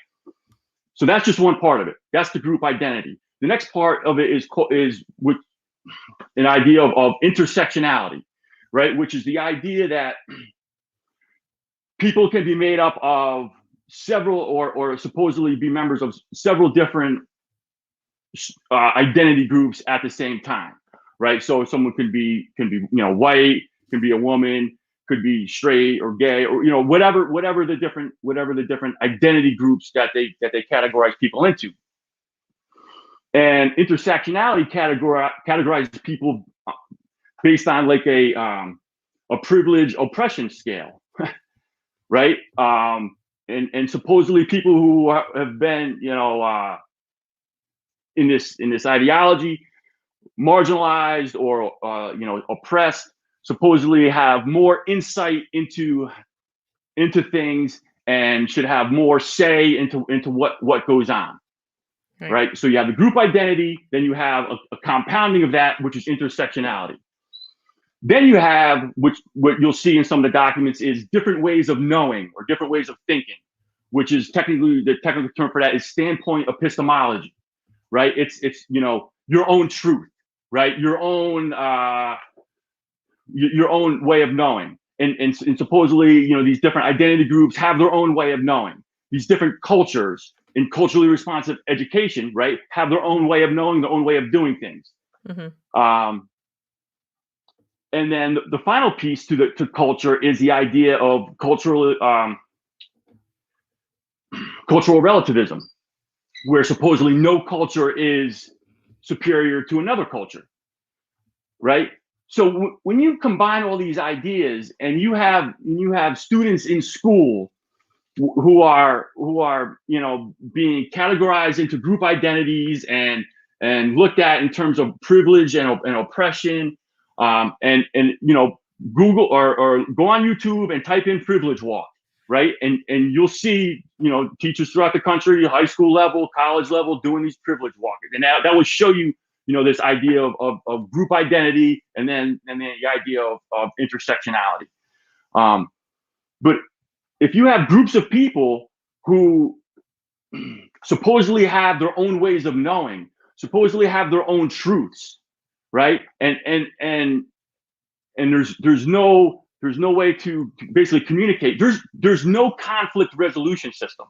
So that's just one part of it. That's the group identity. The next part of it is with an idea of intersectionality, right? Which is the idea that people can be made up of several or supposedly be members of several different identity groups at the same time, right? So someone could be white, can be a woman, could be straight or gay, or whatever the different identity groups that they categorize people into. And intersectionality categorizes people based on like a privilege oppression scale, right? And supposedly people who have been in this ideology, marginalized or oppressed, supposedly have more insight into things and should have more say into what goes on, right? So you have the group identity, then you have a compounding of that, which is intersectionality. Then you have, what you'll see in some of the documents, is different ways of knowing or different ways of thinking, which is the technical term for that is standpoint epistemology, right? It's your own truth, right? Your own way of knowing. And supposedly, these different identity groups have their own way of knowing. These different cultures in culturally responsive education, right, have their own way of knowing, their own way of doing things. Mm-hmm. and then the final piece to culture is the idea of cultural relativism, where supposedly no culture is superior to another culture, right? So when you combine all these ideas and you have students in school who are being categorized into group identities and looked at in terms of privilege and oppression, and Google or go on YouTube and type in privilege walk, right? And you'll see teachers throughout the country, high school level, college level, doing these privilege walkers, and that will show you this idea of group identity, and then the idea of intersectionality. But if you have groups of people who supposedly have their own ways of knowing, supposedly have their own truths, right? And there's no way to basically communicate. There's no conflict resolution system.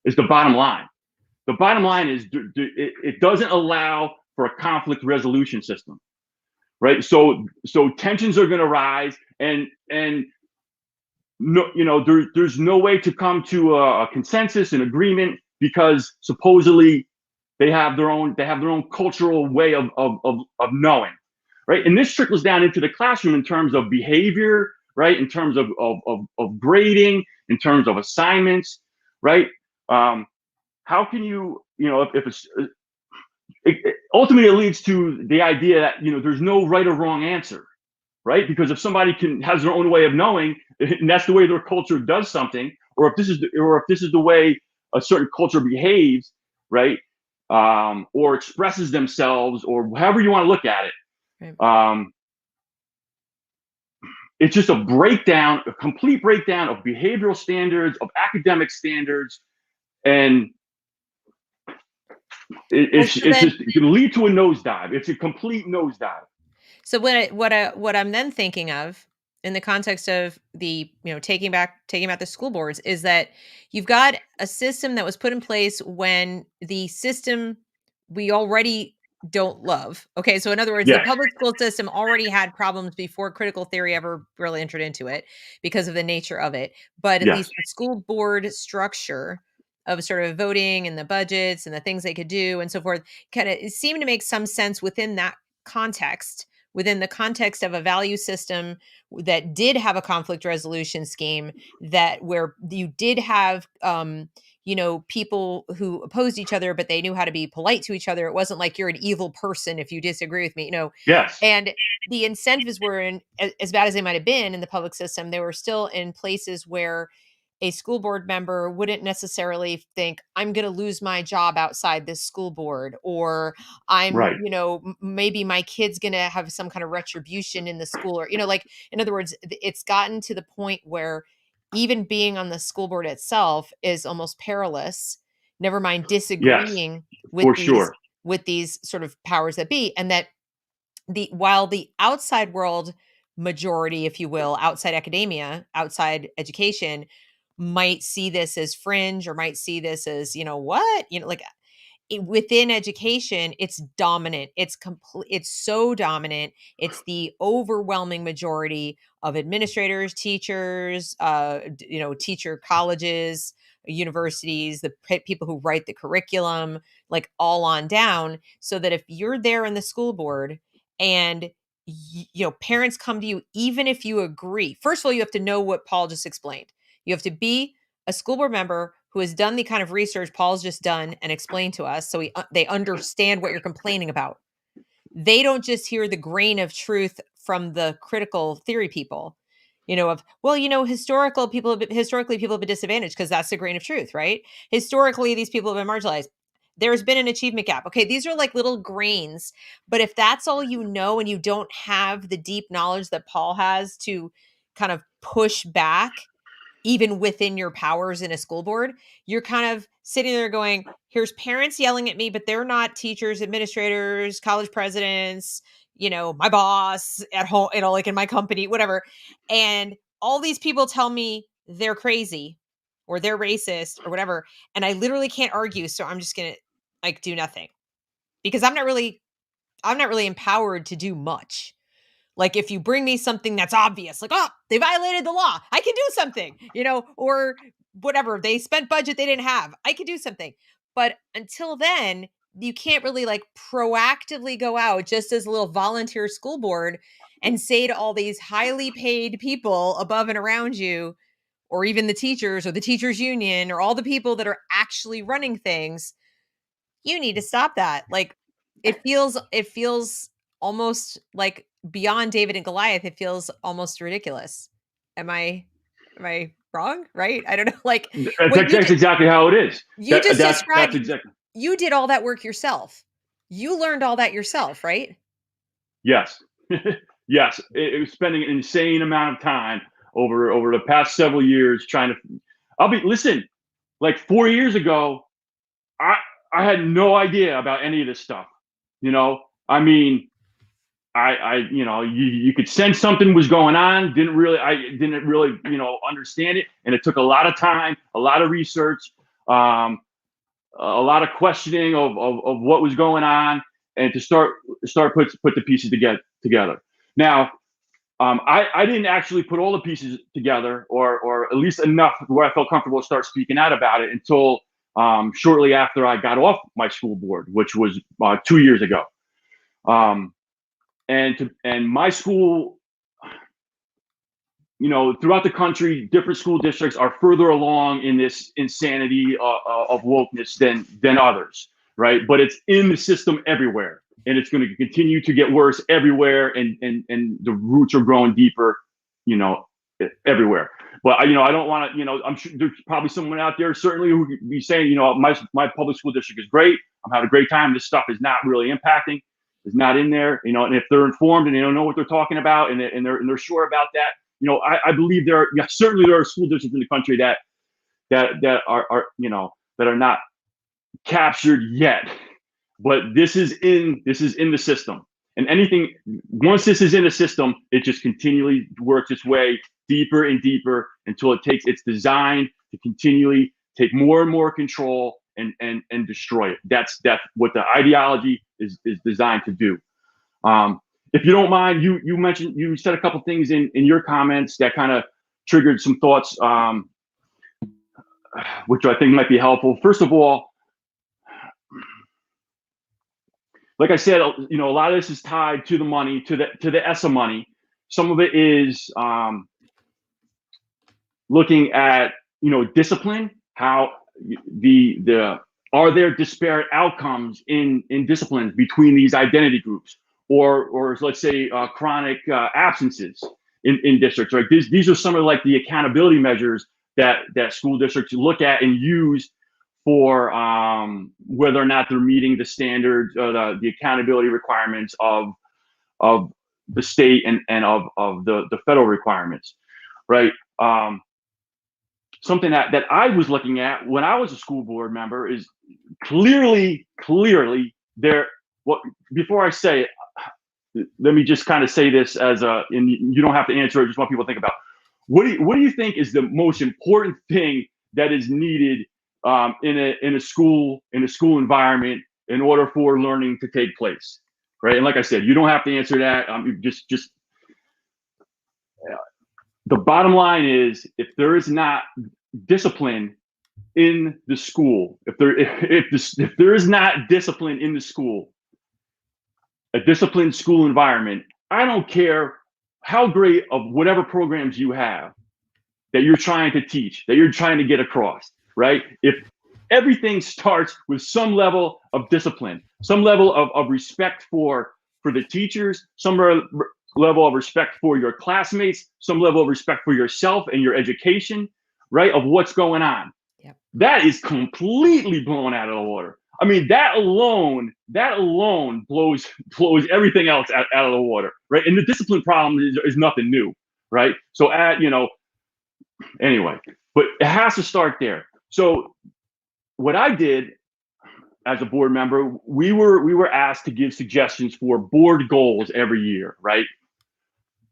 Is the bottom line. The bottom line is it doesn't allow for a conflict resolution system, right? So tensions are going to rise, and no, there's no way to come to a consensus and agreement, because supposedly they have their own cultural way of knowing, right? And this trickles down into the classroom in terms of behavior, right? In terms of grading, in terms of assignments, right? How can if it's ultimately it leads to the idea that there's no right or wrong answer, right? Because if somebody has their own way of knowing, and that's the way their culture does something, or if this is the way a certain culture behaves, right? Or expresses themselves, or however you want to look at it. Right. It's just a complete breakdown of behavioral standards, of academic standards, and it's just going to lead to a nosedive. It's a complete nosedive. So what I'm then thinking of in the context of the taking back the school boards is that you've got a system that was put in place when the system we already don't love. Okay, so in other words, the public school system already had problems before critical theory ever really entered into it because of the nature of it. But at least the school board structure of sort of voting and the budgets and the things they could do and so forth kind of seemed to make some sense within that context, within the context of a value system that did have a conflict resolution scheme, that where you did have people who opposed each other, but they knew how to be polite to each other. It wasn't like you're an evil person if you disagree with me, Yes. And the incentives were as bad as they might have been in the public system, they were still in places where a school board member wouldn't necessarily think, I'm going to lose my job outside this school board, or I'm, maybe my kid's going to have some kind of retribution in the school, or, like, in other words, it's gotten to the point where even being on the school board itself is almost perilous. Never mind disagreeing with these sort of powers that be. And that while the outside world majority, if you will, outside academia, outside education, might see this as fringe, or might see this as, what, like within education, it's dominant. It's complete. It's so dominant. It's the overwhelming majority of administrators, teachers, teacher colleges, universities, the people who write the curriculum, like all on down. So that if you're there in the school board and parents come to you, even if you agree, first of all, you have to know what Paul just explained. You have to be a school board member who has done the kind of research Paul's just done and explained to us, so they understand what you're complaining about. They don't just hear the grain of truth from the critical theory people, historically people have been disadvantaged because that's the grain of truth, right? Historically, these people have been marginalized. There's been an achievement gap. Okay, these are like little grains, but if that's all you know and you don't have the deep knowledge that Paul has to kind of push back even within your powers in a school board, you're kind of sitting there going, here's parents yelling at me, but they're not teachers, administrators, college presidents, my boss at home, like in my company, whatever. And all these people tell me they're crazy or they're racist or whatever. And I literally can't argue. So I'm just going to do nothing because I'm not really empowered to do much. Like if you bring me something that's obvious, like, oh, they violated the law, I can do something, or whatever, they spent budget they didn't have, I can do something. But until then, you can't really like proactively go out just as a little volunteer school board and say to all these highly paid people above and around you, or even the teachers or the teachers union or all the people that are actually running things, you need to stop that. Like it feels almost like beyond David and Goliath. It feels almost ridiculous. Am I wrong? Right? I don't know. Like what That's exactly how it is. you just That's described, exactly. you did all that work yourself. You learned all that yourself, right? Yes. Yes. It was spending an insane amount of time over the past several years trying to. Listen, like 4 years ago, I I had no idea about any of this stuff. You know, I mean, you could sense something was going on. I didn't really, understand it. And it took a lot of time, a lot of research, um, a lot of questioning of what was going on, and to put the pieces together. Now, I didn't actually put all the pieces together, or at least enough where I felt comfortable to start speaking out about it until shortly after I got off my school board, which was 2 years ago. And my school, throughout the country, different school districts are further along in this insanity of wokeness than others, right? But it's in the system everywhere, and it's going to continue to get worse everywhere, and the roots are growing deeper, everywhere. But I don't want to, I'm sure there's probably someone out there certainly who could be saying, my public school district is great. I'm having a great time. This stuff is not really impacting. Is not in there, and if they're informed and they don't know what they're talking about, and they're sure about that, I believe certainly there are school districts in the country that are that are not captured yet, but this is in the system, and once this is in the system, it just continually works its way deeper and deeper until it's designed to continually take more and more control and destroy it. That's what the ideology is designed to do. If you don't mind, you said a couple things in your comments that kind of triggered some thoughts, which I think might be helpful. First of all, like I said, a lot of this is tied to the money, to the ESSA money. Some of it is looking at discipline, how are there disparate outcomes in disciplines between these identity groups, or let's say chronic absences in districts, right? These are some of like the accountability measures that school districts look at and use for whether or not they're meeting the standards, the accountability requirements of the state and of the federal requirements, right? Something that I was looking at when I was a school board member is clearly there. What before I say it, let me just kind of say this and you don't have to answer it. I just want people to think about what do you think is the most important thing that is needed in a school environment in order for learning to take place, right? And like I said, you don't have to answer that. Just the bottom line is, if there is not discipline in the school, if there is not discipline in the school, a disciplined school environment, I don't care how great of whatever programs you have that you're trying to teach, that you're trying to get across, right? If everything starts with some level of discipline, some level of respect for the teachers, some level of respect for your classmates, some level of respect for yourself and your education, right? Of what's going on. Yep. That is completely blown out of the water. I mean, that alone blows everything else out of the water, right? And the discipline problem is nothing new, right? So anyway, but it has to start there. So what I did as a board member, we were asked to give suggestions for board goals every year, right?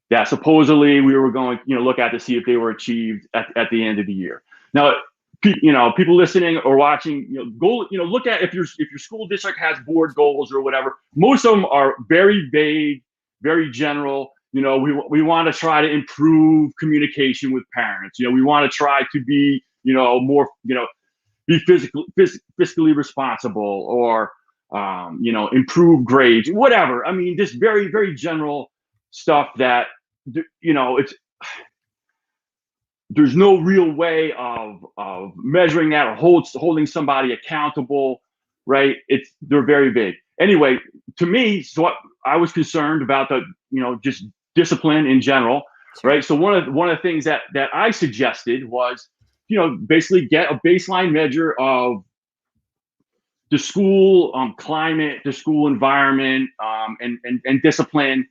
That supposedly we were going, look at to see if they were achieved at the end of the year. Now, people listening or watching, look at if your school district has board goals or whatever. Most of them are very vague, very general. we want to try to improve communication with parents. We want to try to be, more, be fiscally responsible, or, improve grades, whatever. I mean, just very, very general stuff that, there's no real way of measuring that or holding somebody accountable, right? They're very vague. Anyway, to me, so I was concerned about the, just discipline in general, right? So one of the things that I suggested was, basically get a baseline measure of the school climate, the school environment, and discipline,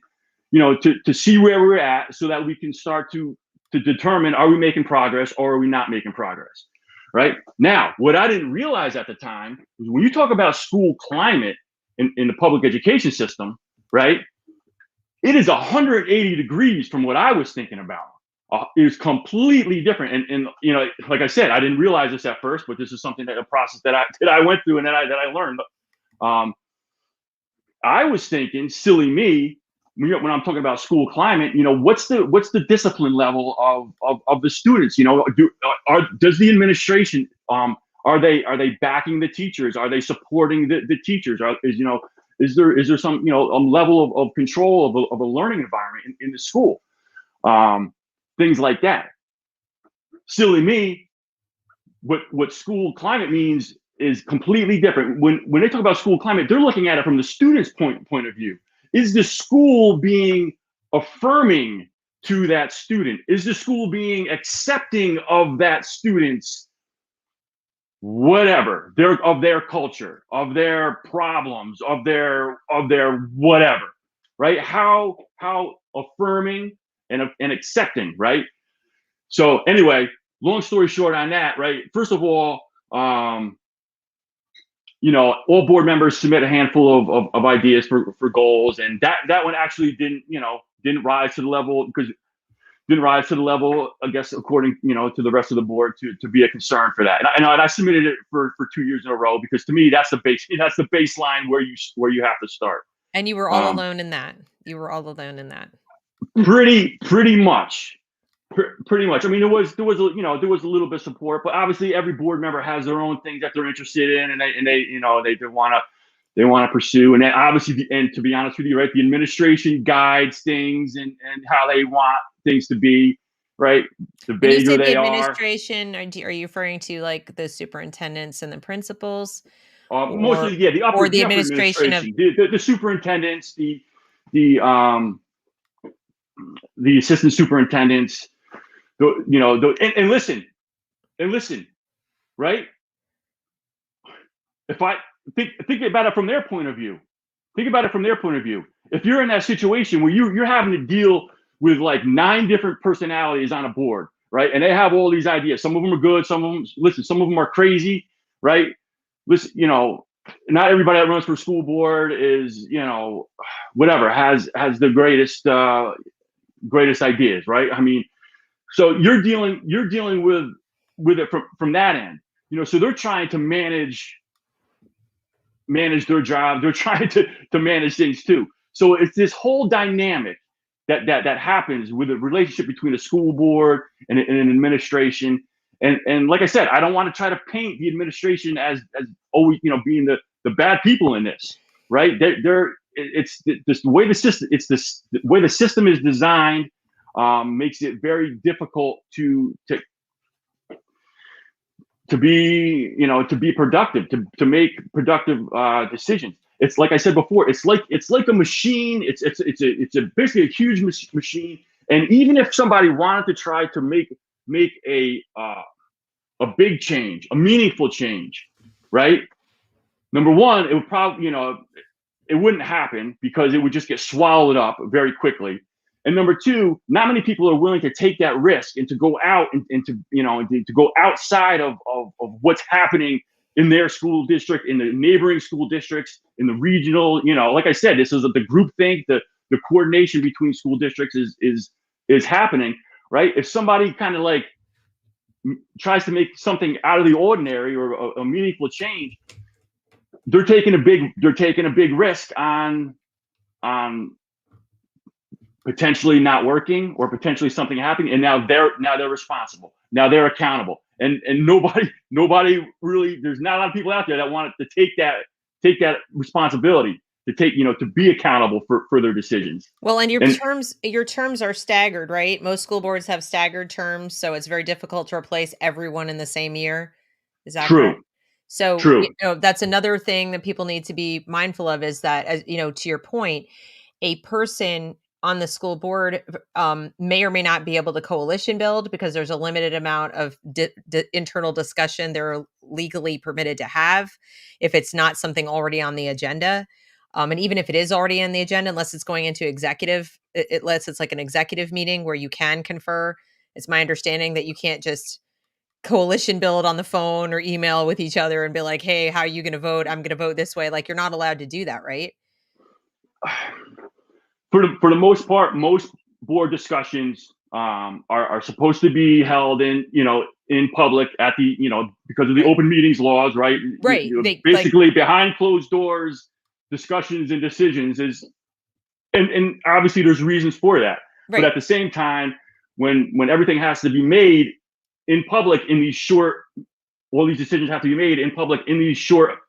to see where we're at, so that we can start to determine, are we making progress or are we not making progress, right? Now, what I didn't realize at the time was, when you talk about school climate in the public education system, right, it is 180 degrees from what I was thinking about. It is completely different. And like I said, I didn't realize this at first, but this is something, a process that I went through and that I learned. I was thinking, silly me, when I'm talking about school climate, what's the discipline level of the students? Does the administration, are they backing the teachers? Are they supporting the teachers? Is there some level of control of a learning environment in the school? Things like that. Silly me, what school climate means is completely different. When they talk about school climate, they're looking at it from the student's point of view. Is the school being affirming to that student? Is the school being accepting of that student's whatever, of their culture, of their problems, of their whatever, right? How affirming and accepting, right? So anyway, long story short on that, right? First of all, all board members submit a handful of ideas for goals, and that one actually didn't rise to the level, I guess, according to the rest of the board, to be a concern for that. And I submitted it for 2 years in a row, because to me that's the baseline where you have to start. And you were all alone in that. You were all alone in that. Pretty much. Pretty much. I mean, there was a little bit of support, but obviously every board member has their own things that they're interested in, and they want to pursue. And then obviously, and to be honest with you, right, the administration guides things and how they want things to be, right? The vaguer they are. Administration, are you referring to like the superintendents and the principals? Mostly, yeah, the upper administration of the superintendents, the assistant superintendents. And listen, right? If I think about it from their point of view, if you're in that situation where you're having to deal with like 9 different personalities on a board, right? And they have all these ideas. Some of them are good. Some of them are crazy, right? Listen, not everybody that runs for school board is, whatever, has the greatest ideas, right? I mean, so you're dealing with it from that end, so they're trying to manage their job. They're trying to manage things too. So it's this whole dynamic that happens with the relationship between a school board and an administration. And like I said, I don't want to try to paint the administration as always, being the bad people in this, right? It's the way the system is designed. Makes it very difficult to be productive, to make productive decisions. It's like I said before, it's like a machine. It's basically a huge machine. And even if somebody wanted to try to make a big change, a meaningful change, right? Number one, it would probably, it wouldn't happen, because it would just get swallowed up very quickly. And number two, not many people are willing to take that risk and to go out and to go outside of what's happening in their school district, in the neighboring school districts, in the regional, like I said, this is the group think, the coordination between school districts is happening, right? If somebody kind of like tries to make something out of the ordinary or a meaningful change, they're taking a big risk on potentially not working or potentially something happening, and now they're responsible. Now they're accountable, and nobody really. There's not a lot of people out there that want to take that responsibility to take to be accountable for their decisions. Well, and And your terms are staggered, right? Most school boards have staggered terms, so it's very difficult to replace everyone in the same year. Is that correct? true, So, true, that's another thing that people need to be mindful of is that, as to your point, a person on the school board may or may not be able to coalition build because there's a limited amount of internal discussion they're legally permitted to have if it's not something already on the agenda. And even if it is already on the agenda, unless it's going into executive, unless it's like an executive meeting where you can confer, it's my understanding that you can't just coalition build on the phone or email with each other and be like, hey, how are you going to vote? I'm going to vote this way. Like, you're not allowed to do that, right? for the most part, most board discussions are supposed to be held in public at the because of the Right. open meetings laws, right? Right. They like, Basically, behind closed doors, discussions and decisions is, and obviously there's reasons for that. But right. at the same time, when everything has to be made in public in these short, all these decisions have to be made in public in these short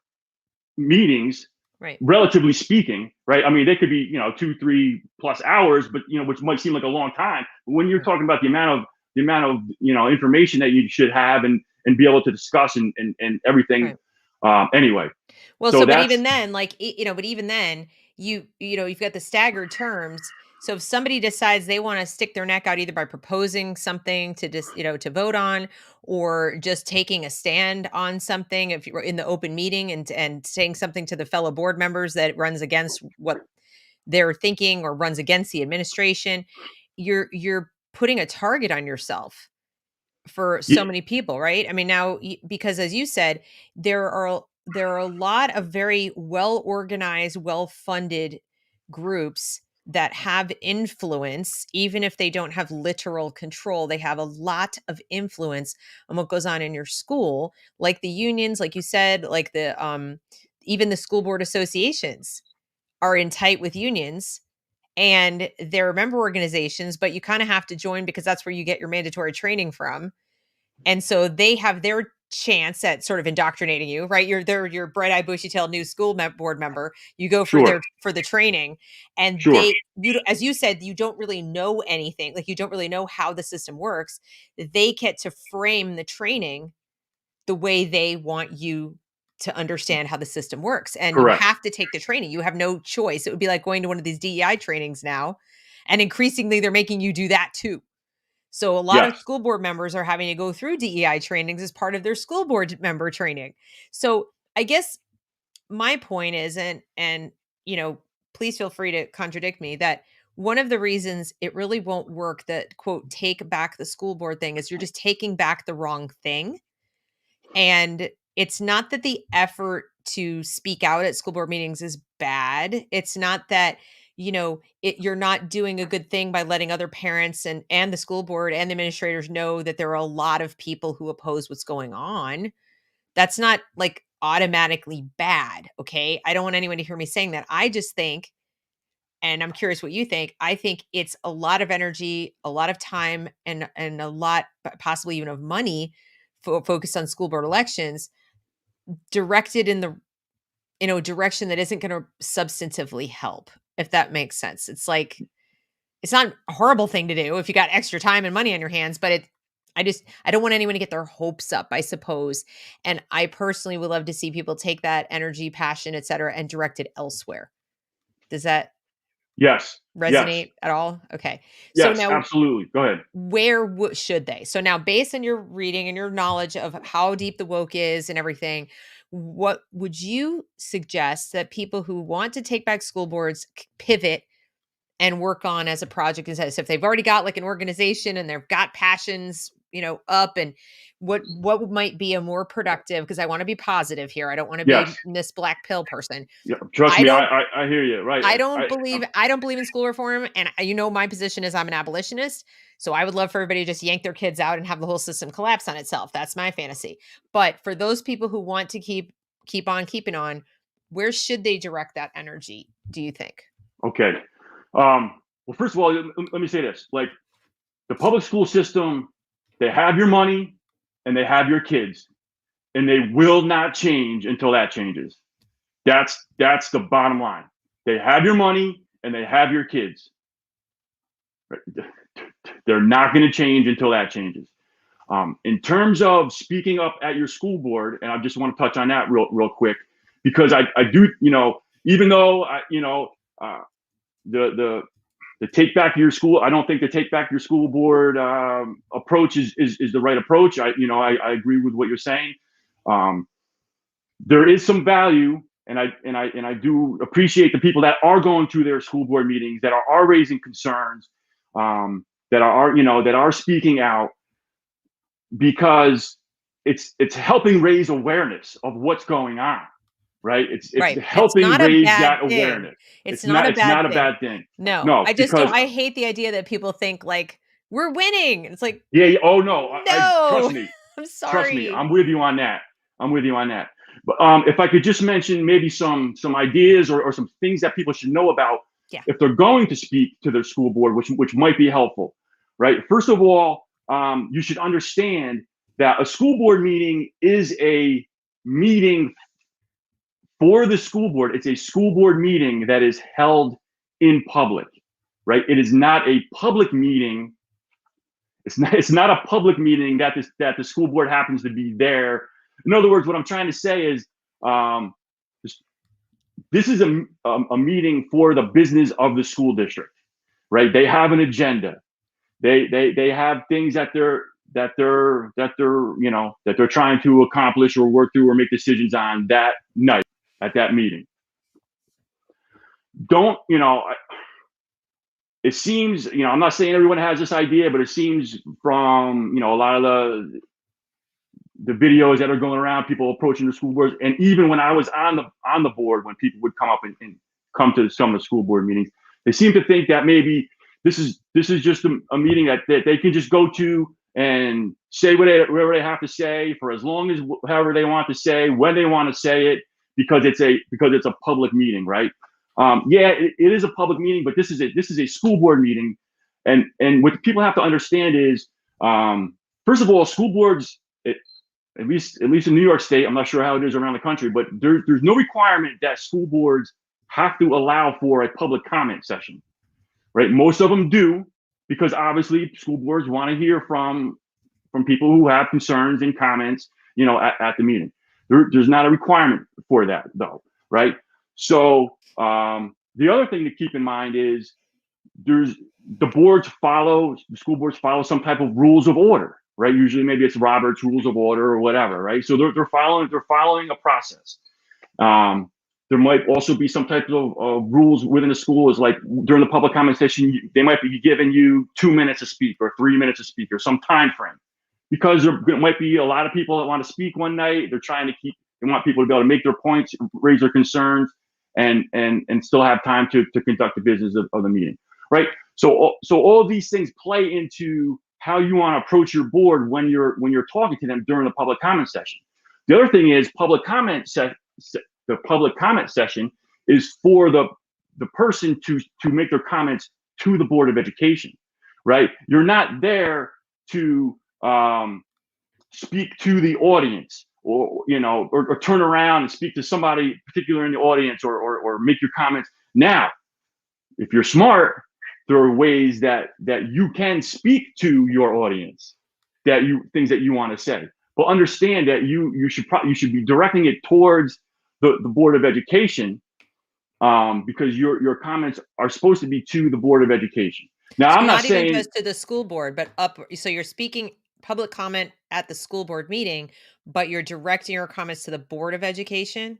meetings, Right. relatively speaking, right? I mean, they could be 2-3+ hours, but which might seem like a long time. But when you're Right. talking about the amount of information that you should have and be able to discuss and everything, Right. anyway. Well, So so but that's even then, like, but even then, you've got the staggered terms. So if somebody decides they want to stick their neck out either by proposing something to just, to vote on or just taking a stand on something, if you're in the open meeting and saying something to the fellow board members that runs against what they're thinking or runs against the administration, you're putting a target on yourself for so many people, right? I mean, now because as you said, there are a lot of very well organized, well funded groups that have influence, even if they don't have literal control. They have a lot of influence on what goes on in your school, like the unions, like you said, like the even the school board associations are in tight with unions and they're member organizations, but you kind of have to join because that's where you get your mandatory training from, and so they have their chance at sort of indoctrinating you, right? They're your bright-eyed, bushy-tailed new school board member. You go sure, for the training, and sure, as you said, you don't really know anything. Like, you don't really know how the system works. They get to frame the training the way they want you to understand how the system works, and you correct. have to take the training. You have no choice. It would be like going to one of these DEI trainings now, and increasingly they're making you do that too. So a lot of Yes, school board members are having to go through DEI trainings as part of their school board member training. So I guess my point is, and please feel free to contradict me, that one of the reasons it really won't work, that quote take back the school board thing, is you're just taking back the wrong thing. And it's not that the effort to speak out at school board meetings is bad. It's not that, you're not doing a good thing by letting other parents and the school board and the administrators know that there are a lot of people who oppose what's going on. That's not like automatically bad. Okay. I don't want anyone to hear me saying that. I just think, and I'm curious what you think, I think it's a lot of energy, a lot of time, and a lot possibly even of money focused on school board elections, directed in the direction that isn't going to substantively help, if that makes sense. It's like, it's not a horrible thing to do if you got extra time and money on your hands, but I don't want anyone to get their hopes up, I suppose. And I personally would love to see people take that energy, passion, etc., and direct it elsewhere. Does that yes, yes, resonate at all? Okay. So yes, now, absolutely. Go ahead. where should they? So now, based on your reading and your knowledge of how deep the woke is and everything, what would you suggest that people who want to take back school boards pivot and work on as a project instead? So if they've already got like an organization and they've got passions, up, and what might be a more productive, because I want to be positive here. I don't want to be Yes, this black pill person. yeah. Trust I me, don't I hear you. Right. I don't believe in school reform, and my position is I'm an abolitionist. So I would love for everybody to just yank their kids out and have the whole system collapse on itself. That's my fantasy. But for those people who want to keep on keeping on, where should they direct that energy, do you think? Okay. Um, Well, first of all, let me say this: like the public school system, they have your money and they have your kids, and they will not change until that changes. That's the bottom line. They have your money and they have your kids. They're not going to change until that changes. In terms of speaking up at your school board, and I just want to touch on that real quick, because I do, even though the take back your school, I don't think the take back your school board approach is the right approach. I agree with what you're saying. There is some value, and I do appreciate the people that are going to their school board meetings, that are raising concerns, that are speaking out, because it's helping raise awareness of what's going on, right? It's Right. It's helping not a raise bad that thing. awareness. It's not a It's bad not a thing. bad thing. No, No, I just don't because I hate the idea that people think like, "We're winning." It's like, yeah, oh no, I "No, I'm trust me, sorry." I'm with you on that. I'm with you on that. But if I could just mention maybe some ideas or some things that people should know about Yeah. if they're going to speak to their school board, which might be helpful, right? First of all, you should understand that a school board meeting is a meeting for the school board. It's a school board meeting that is held in public, right? It is not a public meeting. It's not a public meeting that the school board happens to be there. In other words, what I'm trying to say is, this is a meeting for the business of the school district, right? They have an agenda. They have things that they're trying to accomplish or work through or make decisions on that night at that meeting. Don't it seems, I'm not saying everyone has this idea, but it seems from a lot of the videos that are going around, people approaching the school boards, and even when I was on the board, when people would come up and come to some of the school board meetings, they seem to think that maybe this is just a meeting that they can just go to and say whatever they have to say for as long as however they want to say, when they want to say it, because it's a public meeting, right? Yeah, it is a public meeting, but this is a school board meeting, and what people have to understand is, first of all, school boards, at least in New York State, I'm not sure how it is around the country, but there's no requirement that school boards have to allow for a public comment session, right? Most of them do, because obviously school boards want to hear from people who have concerns and comments, at the meeting. There's not a requirement for that though, right? So the other thing to keep in mind is the school boards follow some type of rules of order, right? Usually maybe it's Robert's rules of order or whatever, right? So they're following a process. There might also be some type of rules within the school, is like during the public comment session, they might be giving you 2 minutes to speak or 3 minutes to speak or some time frame, because there might be a lot of people that want to speak one night. They want people to be able to make their points, raise their concerns, and still have time to conduct the business of the meeting, right? So all of these things play into how you want to approach your board when you're talking to them during the public comment session. The other thing is the public comment session is for the person to make their comments to the Board of Education, right? You're not there to speak to the audience, or turn around and speak to somebody particular in the audience, or make your comments. Now, if you're smart, there are ways that you can speak to your audience, things that you want to say, but understand that you should be directing it towards the Board of Education, because your comments are supposed to be to the Board of Education. Now, So I'm not not even saying just to the school board, but so you're speaking public comment at the school board meeting, but you're directing your comments to the Board of Education?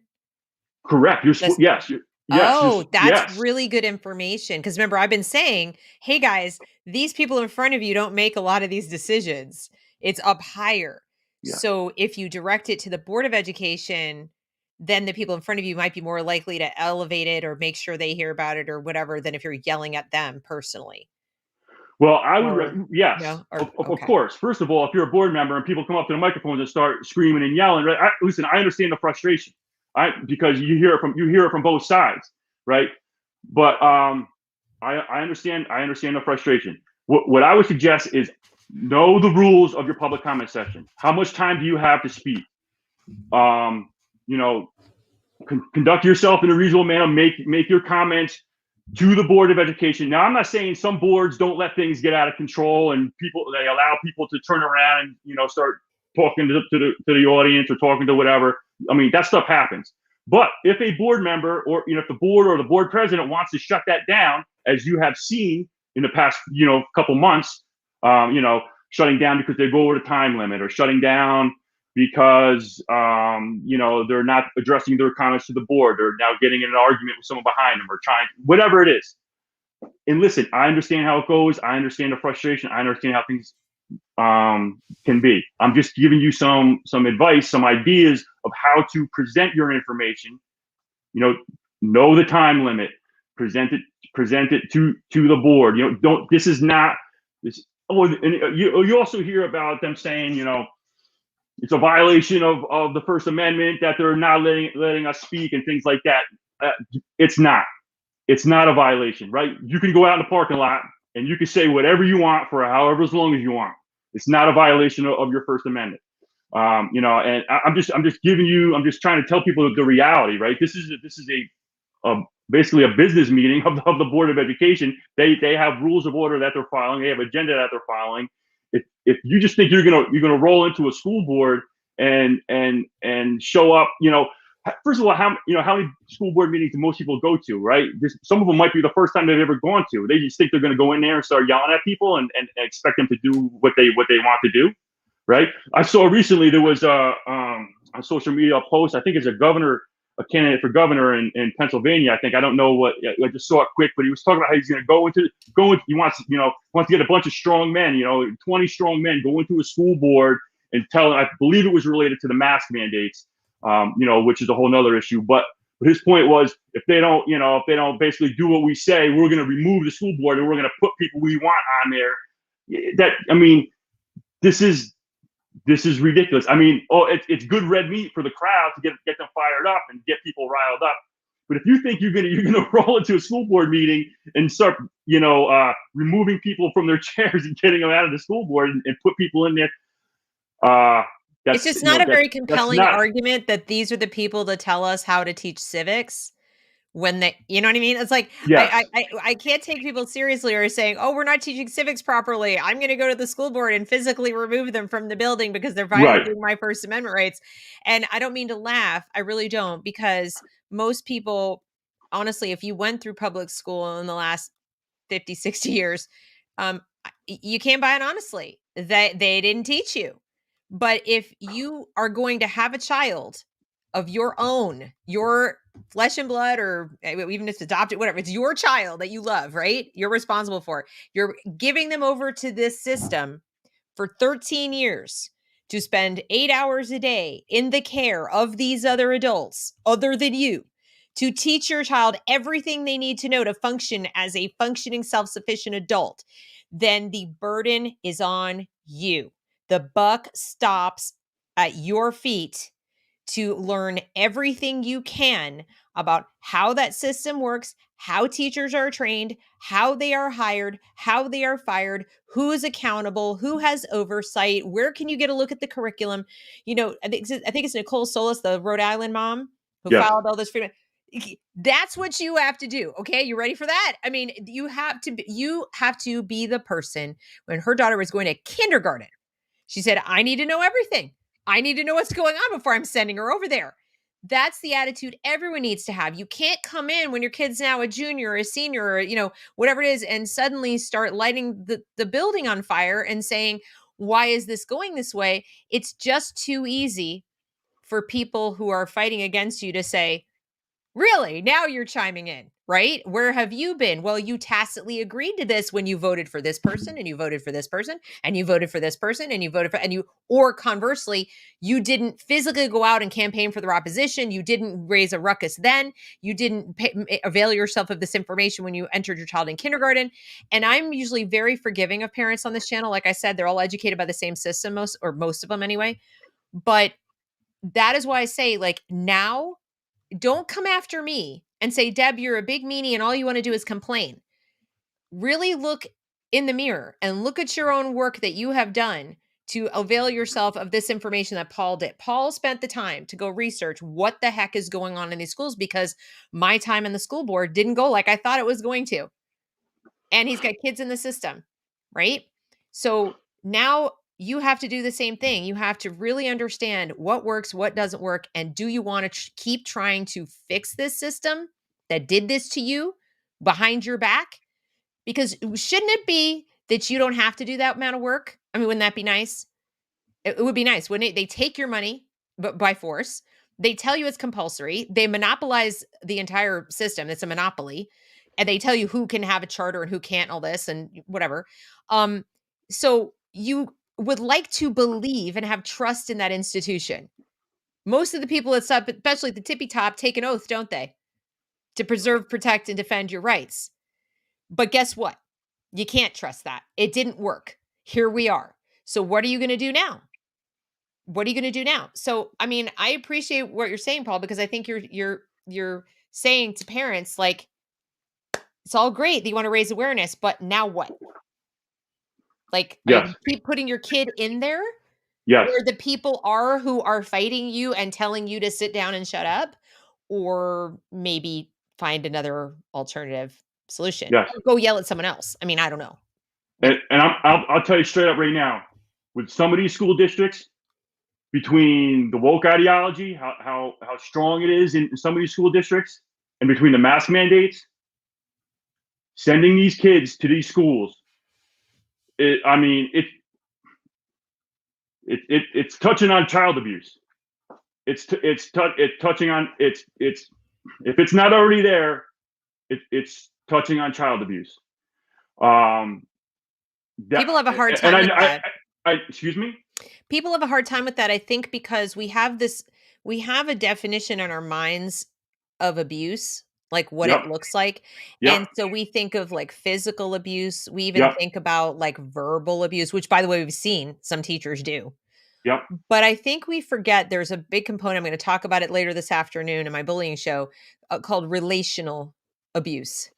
correct. This Yes, Oh, that's yes, really good information. Because remember, I've been saying, "Hey, guys, these people in front of you don't make a lot of these decisions. It's up higher." yeah. So if you direct it to the Board of Education, then the people in front of you might be more likely to elevate it or make sure they hear about it or whatever than if you're yelling at them personally. Well, Or yes, no? Or of okay. course. First of all, if you're a board member and people come up to the microphones and start screaming and yelling, right? Listen, I understand the frustration, because you hear it from both sides, right? But I understand. I understand the frustration. What I would suggest is know the rules of your public comment section. How much time do you have to speak? Um, you know, conduct yourself in a reasonable manner. Make your comments to the Board of Education. Now, I'm not saying some boards don't let things get out of control and they allow people to turn around and start talking to the audience or talking to whatever. I mean, that stuff happens. But if a board member or if the board or the board president wants to shut that down, as you have seen in the past couple months, shutting down because they go over the time limit, or shutting down because they're not addressing their comments to the board, they're now getting in an argument with someone behind them, or trying whatever it is. And listen, I understand how it goes. I understand the frustration. I understand how things can be. I'm just giving you some advice, some ideas of how to present your information. Know the time limit. Present it to the board. Don't. This is not this. Oh, and you also hear about them saying, it's a violation of the First Amendment that they're not letting us speak and things like that. It's not. It's not a violation, right? You can go out in the parking lot and you can say whatever you want for however as long as you want. It's not a violation of your First Amendment. And I'm just trying to tell people the reality, right? This is basically a business meeting of the Board of Education. They have rules of order that they're following. They have agenda that they're following. If you just think you're gonna roll into a school board and show up, first of all, how many school board meetings do most people go to, right? Some of them might be the first time they've ever gone to. They just think they're going to go in there and start yelling at people and expect them to do what they want to do, right? I saw recently there was a social media post. I think it's a candidate for governor in Pennsylvania. I think, I don't know what. I just saw it quick, but he was talking about how he's going to go into. He wants to get a bunch of strong men, 20 strong men, go into a school board and tell. I believe it was related to the mask mandates. Which is a whole nother issue. But his point was, if they don't basically do what we say, we're going to remove the school board and we're going to put people we want on there. This is ridiculous. I mean, it's good red meat for the crowd to get them fired up and get people riled up. But if you think you're gonna roll into a school board meeting and start, removing people from their chairs and getting them out of the school board and put people in there, it's just not a very compelling argument that these are the people to tell us how to teach civics when they, you know what I mean? It's like, yes. I can't take people seriously or saying, oh, we're not teaching civics properly. I'm going to go to the school board and physically remove them from the building because they're violating my First Amendment rights. And I don't mean to laugh. I really don't, because most people, honestly, if you went through public school in the last 50, 60 years, you can't buy it honestly that they didn't teach you. But if you are going to have a child of your own, your flesh and blood, or even if it's adopted, whatever, it's your child that you love, right? You're responsible for. You're giving them over to this system for 13 years to spend 8 hours a day in the care of these other adults other than you, to teach your child everything they need to know to function as a functioning, self-sufficient adult. Then the burden is on you. The buck stops at your feet to learn everything you can about how that system works, how teachers are trained, how they are hired, how they are fired, who is accountable, who has oversight, where can you get a look at the curriculum. I think it's Nicole Solis, the Rhode Island mom who filed all this freedom. That's what you have to do. Okay. You ready for that? I mean, you have to be the person. When her daughter was going to kindergarten, she said, I need to know everything. I need to know what's going on before I'm sending her over there. That's the attitude everyone needs to have. You can't come in when your kid's now a junior or a senior or, whatever it is, and suddenly start lighting the building on fire and saying, why is this going this way? It's just too easy for people who are fighting against you to say, really? Now you're chiming in, right? Where have you been? Well, you tacitly agreed to this when you voted for this person and you voted for this person and you voted for this person and you voted for, or conversely, you didn't physically go out and campaign for their opposition. You didn't raise a ruckus then. You didn't avail yourself of this information when you entered your child in kindergarten. And I'm usually very forgiving of parents on this channel. Like I said, they're all educated by the same system, most of them anyway. But that is why I say, now, don't come after me and say, Deb, you're a big meanie and all you want to do is complain. really look in the mirror and look at your own work that you have done to avail yourself of this information that Paul did. Paul spent the time to go research what the heck is going on in these schools because my time in the school board didn't go like I thought it was going to. And he's got kids in the system, right? So now you have to do the same thing. You have to really understand what works, what doesn't work, and do you want to keep trying to fix this system that did this to you behind your back? Because shouldn't it be that you don't have to do that amount of work? I mean, wouldn't that be nice? It would be nice, wouldn't it? They take your money but by force. They tell you it's compulsory. They monopolize the entire system. It's a monopoly. And they tell you who can have a charter and who can't, all this and whatever. Um, so you would like to believe and have trust in that institution. Most of the people that's up, especially at the tippy top, take an oath, don't they? To preserve, protect, and defend your rights. But guess what? You can't trust that. It didn't work. Here we are. So what are you going to do now? What are you going to do now? So, I mean, I appreciate what you're saying, Paul, because I think you're saying to parents like it's all great that you want to raise awareness, but now what? Like, are you Yes. keep putting your kid in there Yes. where the people are who are fighting you and telling you to sit down and shut up, or maybe find another alternative solution, Yes. or go yell at someone else. I mean, I don't know. Like, And I'll tell you straight up right now, with some of these school districts, between the woke ideology, how strong it is in some of these school districts, and between the mask mandates, sending these kids to these schools, I mean, it's touching on child abuse. It's touching on it's if it's not already there, it's touching on child abuse. Um, that people have a hard and time with that. I excuse me. People have a hard time with that, I think, because we have a definition in our minds of abuse, like what Yep. it looks like. Yep. And so we think of like physical abuse. We even Yep. think about like verbal abuse, which by the way, we've seen some teachers do. Yep. But I think we forget there's a big component. I'm going to talk about it later this afternoon in my bullying show called relational abuse.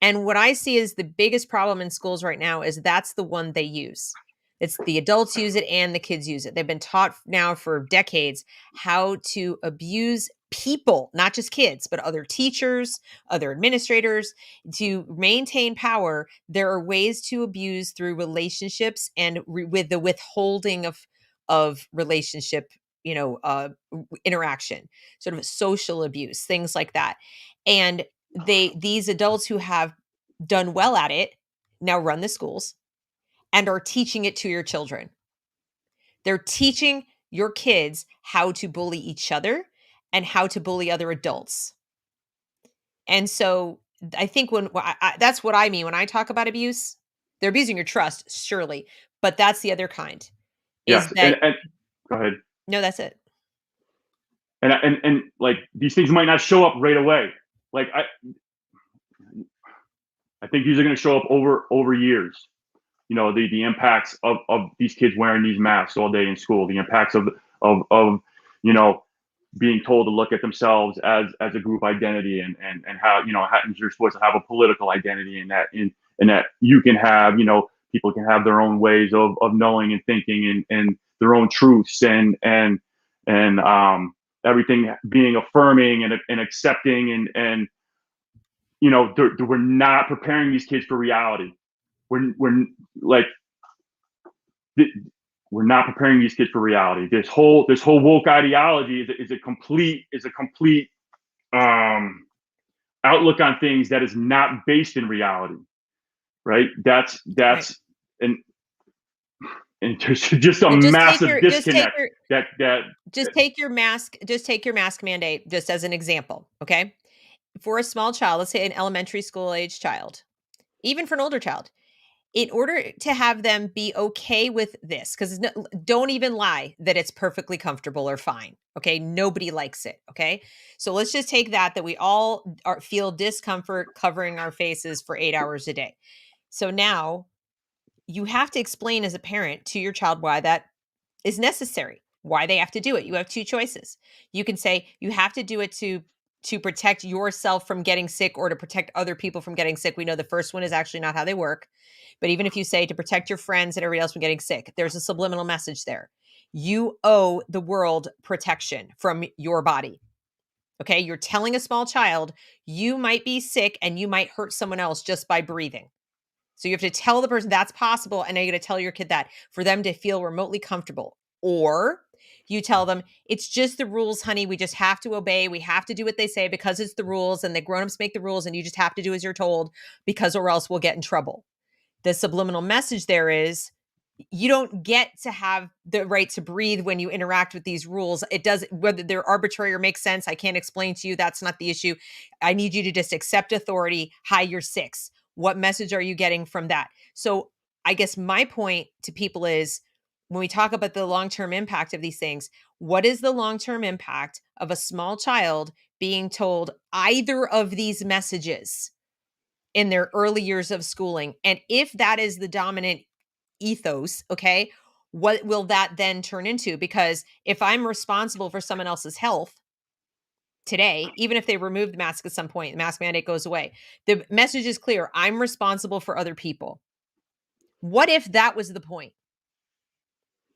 And what I see is the biggest problem in schools right now is that's the one they use. It's the adults use it and the kids use it. They've been taught now for decades how to abuse people, not just kids, but other teachers, other administrators to maintain power. There are ways to abuse through relationships and with the withholding of relationship, interaction, sort of social abuse, things like that. And these adults who have done well at it now run the schools and are teaching it to your children. They're teaching your kids how to bully each other and how to bully other adults. And so I think that's what I mean when I talk about abuse. They're abusing your trust, surely, but that's the other kind. Is Yes. that And go ahead. no, that's it. And like these things might not show up right away. Like I think these are going to show up over years. You know, the impacts of these kids wearing these masks all day in school, the impacts of you know, being told to look at themselves as a group identity, and how, you know, how you're supposed to have a political identity, and that you can have, you know, people can have their own ways of knowing and thinking, and their own truths, and everything being affirming and accepting, and you know, we're not preparing these kids for reality. We're like, we're not preparing these kids for reality. This whole woke ideology is a complete outlook on things that is not based in reality, right? That's Right. and there's just a Well, massive disconnect. That just take your mask mandate just as an example, okay? For a small child, let's say an elementary school age child, even for an older child, in order to have them be okay with this, because don't even lie that it's perfectly comfortable or fine. Okay. Nobody likes it. Okay. So let's just take that we all feel discomfort covering our faces for 8 hours a day. So now you have to explain as a parent to your child why that is necessary, why they have to do it. You have two choices. You can say, you have to do it to to protect yourself from getting sick or to protect other people from getting sick. We know the first one is actually not how they work. But even if you say to protect your friends and everybody else from getting sick, there's a subliminal message there. You owe the world protection from your body. Okay. You're telling a small child you might be sick and you might hurt someone else just by breathing. So you have to tell the person that's possible. And now you're going to tell your kid that for them to feel remotely comfortable. Or you tell them it's just the rules, honey. We just have to obey. We have to do what they say because it's the rules and the grown-ups make the rules and you just have to do as you're told because or else we'll get in trouble. The subliminal message there is you don't get to have the right to breathe when you interact with these rules. It does, whether they're arbitrary or make sense, I can't explain to you. That's not the issue. I need you to just accept authority. Hi, you're 6. What message are you getting from that? So I guess my point to people is when we talk about the long-term impact of these things, what is the long-term impact of a small child being told either of these messages in their early years of schooling? And if that is the dominant ethos, okay, what will that then turn into? Because if I'm responsible for someone else's health today, even if they remove the mask at some point, the mask mandate goes away, the message is clear. I'm responsible for other people. What if that was the point?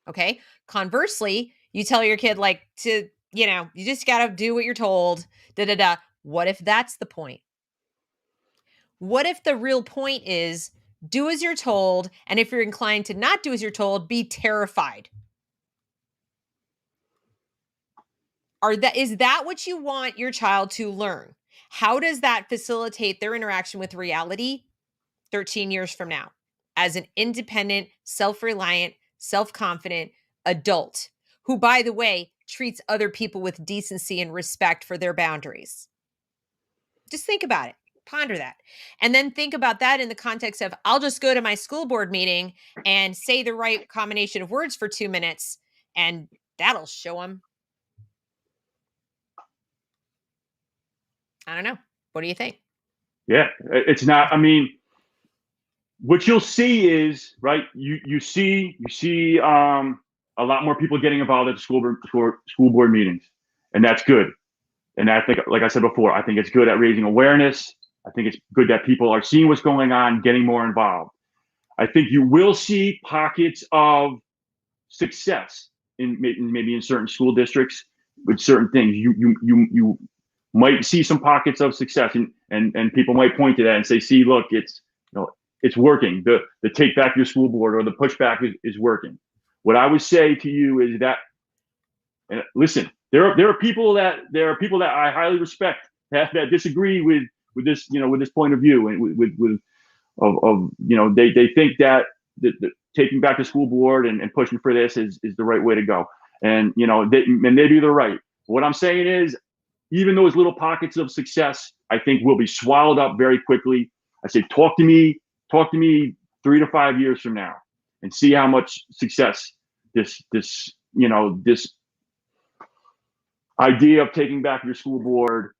Okay. Conversely, you tell your kid you just got to do what you're told, What if that's the point? What if the real point is do as you're told, and if you're inclined to not do as you're told, be terrified? Is that what you want your child to learn? How does that facilitate their interaction with reality 13 years from now as an independent, self-reliant, self-confident adult who, by the way, treats other people with decency and respect for their boundaries? Just think about it. Ponder that. And then think about that in the context of I'll just go to my school board meeting and say the right combination of words for 2 minutes, and that'll show them. I don't know. What do you think? Yeah, it's not. I mean, what you'll see is right. You see a lot more people getting involved at the school board meetings, and that's good. And I think, like I said before, I think it's good at raising awareness. I think it's good that people are seeing what's going on, getting more involved. I think you will see pockets of success in maybe in certain school districts with certain things. You might see some pockets of success, and people might point to that and say, "See, look, it's working. The take back your school board or the pushback is working." What I would say to you is that, and listen, there are people that I highly respect that disagree with this with this point of view, and they think that the taking back the school board and pushing for this is the right way to go, and maybe they're right. What I'm saying is, even those little pockets of success, I think, will be swallowed up very quickly. I say, talk to me 3 to 5 years from now, and see how much success this idea of taking back your school board,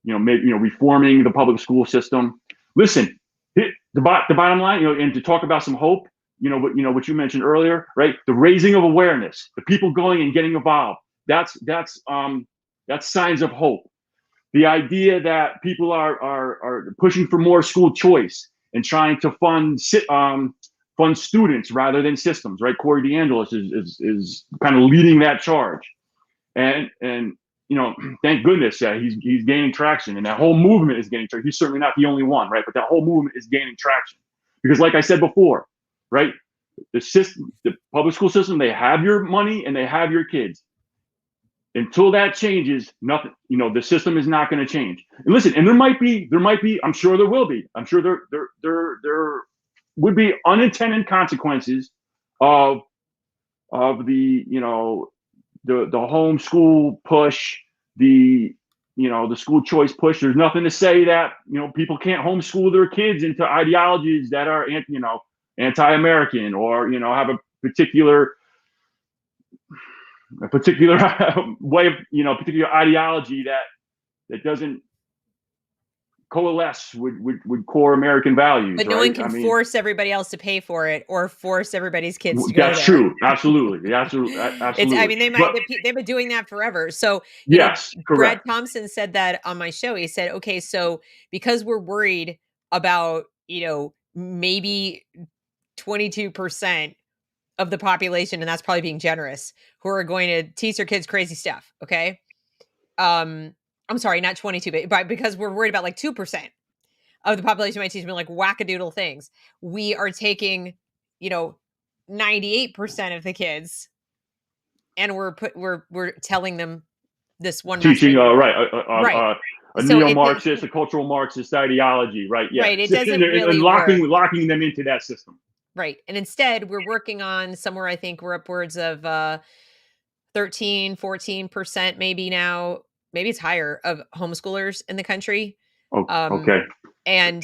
maybe reforming the public school system. Listen, the bottom line, and to talk about some hope, what you mentioned earlier, right? The raising of awareness, the people going and getting involved. That's signs of hope. The idea that people are pushing for more school choice and trying to fund students rather than systems, right? Corey DeAngelis is kind of leading that charge. And thank goodness he's gaining traction, and that whole movement is gaining traction. He's certainly not the only one, right? But that whole movement is gaining traction because, like I said before, right, the public school system, they have your money and they have your kids. Until that changes, nothing. The system is not going to change. And listen, and there might be. I'm sure there will be. I'm sure there would be unintended consequences of the the homeschool push, the school choice push. There's nothing to say that people can't homeschool their kids into ideologies that are anti-American or have a particular way of particular ideology that doesn't coalesce with core American values, But no right? one can I mean, force everybody else to pay for it or force everybody's kids to go that's there. true. Absolutely. It's I Absolutely. mean, But they've been doing that forever. So, yes, Brad correct. Thompson said that on my show. He said, "Okay, so because we're worried about, maybe 22% of the population, and that's probably being generous, who are going to teach their kids crazy stuff, okay? I'm sorry, not 22, but because we're worried about like 2% of the population might teach them like wackadoodle things. We are taking, you know, 98% of the kids and we're telling them this one Teaching, message. right, Right. a So neo-Marxist, a cultural Marxist ideology, right? Yeah, right, it doesn't and really work. locking them into that system. Right. And instead, we're working on somewhere I think we're upwards of 13, 14% maybe now, maybe it's higher of homeschoolers in the country. Oh, Um okay. and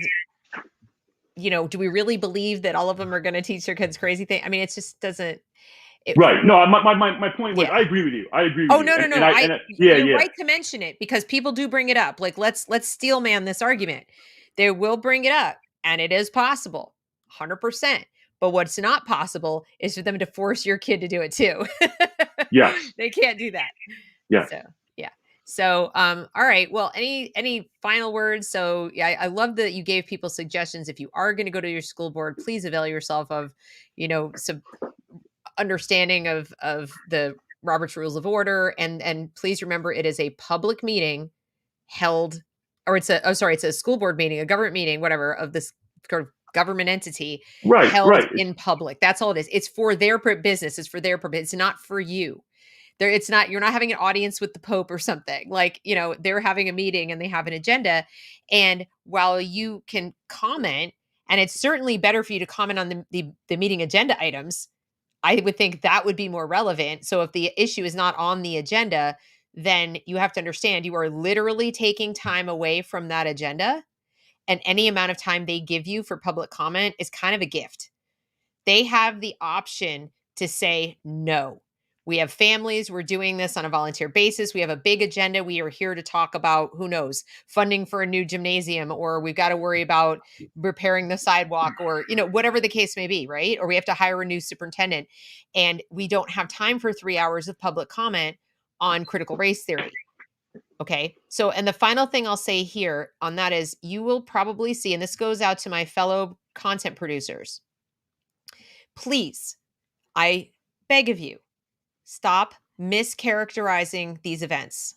do we really believe that all of them are going to teach their kids crazy thing? I mean, it just doesn't it Right. No, my point was, yeah. I agree with you. I agree with Oh, you. no, no, And no. yeah, You're yeah. right to mention it because people do bring it up. Like let's steel man this argument. They will bring it up and it is possible. 100%. But what's not possible is for them to force your kid to do it too. Yes. They can't do that. Yes. So, yeah. So, all right. Well, any final words? So, yeah, I love that you gave people suggestions. If you are going to go to your school board, please avail yourself of, some understanding of the Robert's Rules of Order, and please remember it is a public meeting held, or it's a school board meeting, a government meeting, whatever, of this sort of government entity Right. held Right. in public. That's all it is. It's for their business. It's for their purpose. It's not for you. It's not, you're not having an audience with the Pope or something. Like, they're having a meeting and they have an agenda. And while you can comment, and it's certainly better for you to comment on the meeting agenda items, I would think that would be more relevant. So if the issue is not on the agenda, then you have to understand you are literally taking time away from that agenda. And any amount of time they give you for public comment is kind of a gift. They have the option to say no. We have families. We're doing this on a volunteer basis. We have a big agenda. We are here to talk about, who knows, funding for a new gymnasium, or we've got to worry about repairing the sidewalk, or, whatever the case may be, right? Or we have to hire a new superintendent. And we don't have time for 3 hours of public comment on critical race theory. Okay. So, and the final thing I'll say here on that is you will probably see, and this goes out to my fellow content producers, please, I beg of you, stop mischaracterizing these events.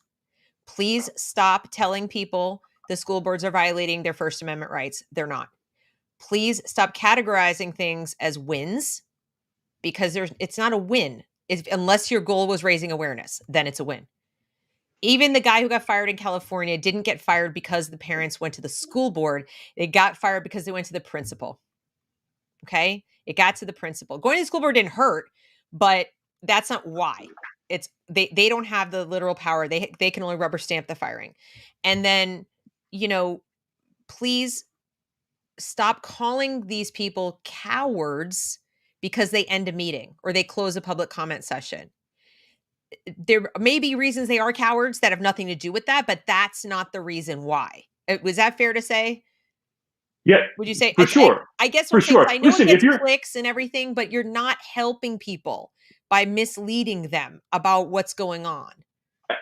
Please stop telling people the school boards are violating their First Amendment rights. They're not. Please stop categorizing things as wins, because it's not a win. Unless your goal was raising awareness, then it's a win. Even the guy who got fired in California didn't get fired because the parents went to the school board. They got fired because they went to the principal. Okay? It got to the principal. Going to the school board didn't hurt, but that's not why. It's they don't have the literal power. They can only rubber stamp the firing. And then, please stop calling these people cowards because they end a meeting or they close a public comment session. There may be reasons they are cowards that have nothing to do with that, but that's not the reason why. Was that fair to say? Yeah, Would you say? for sure. I guess what For I'm saying is sure. I know it Listen, if gets you're clicks and everything, but you're not helping people by misleading them about what's going on.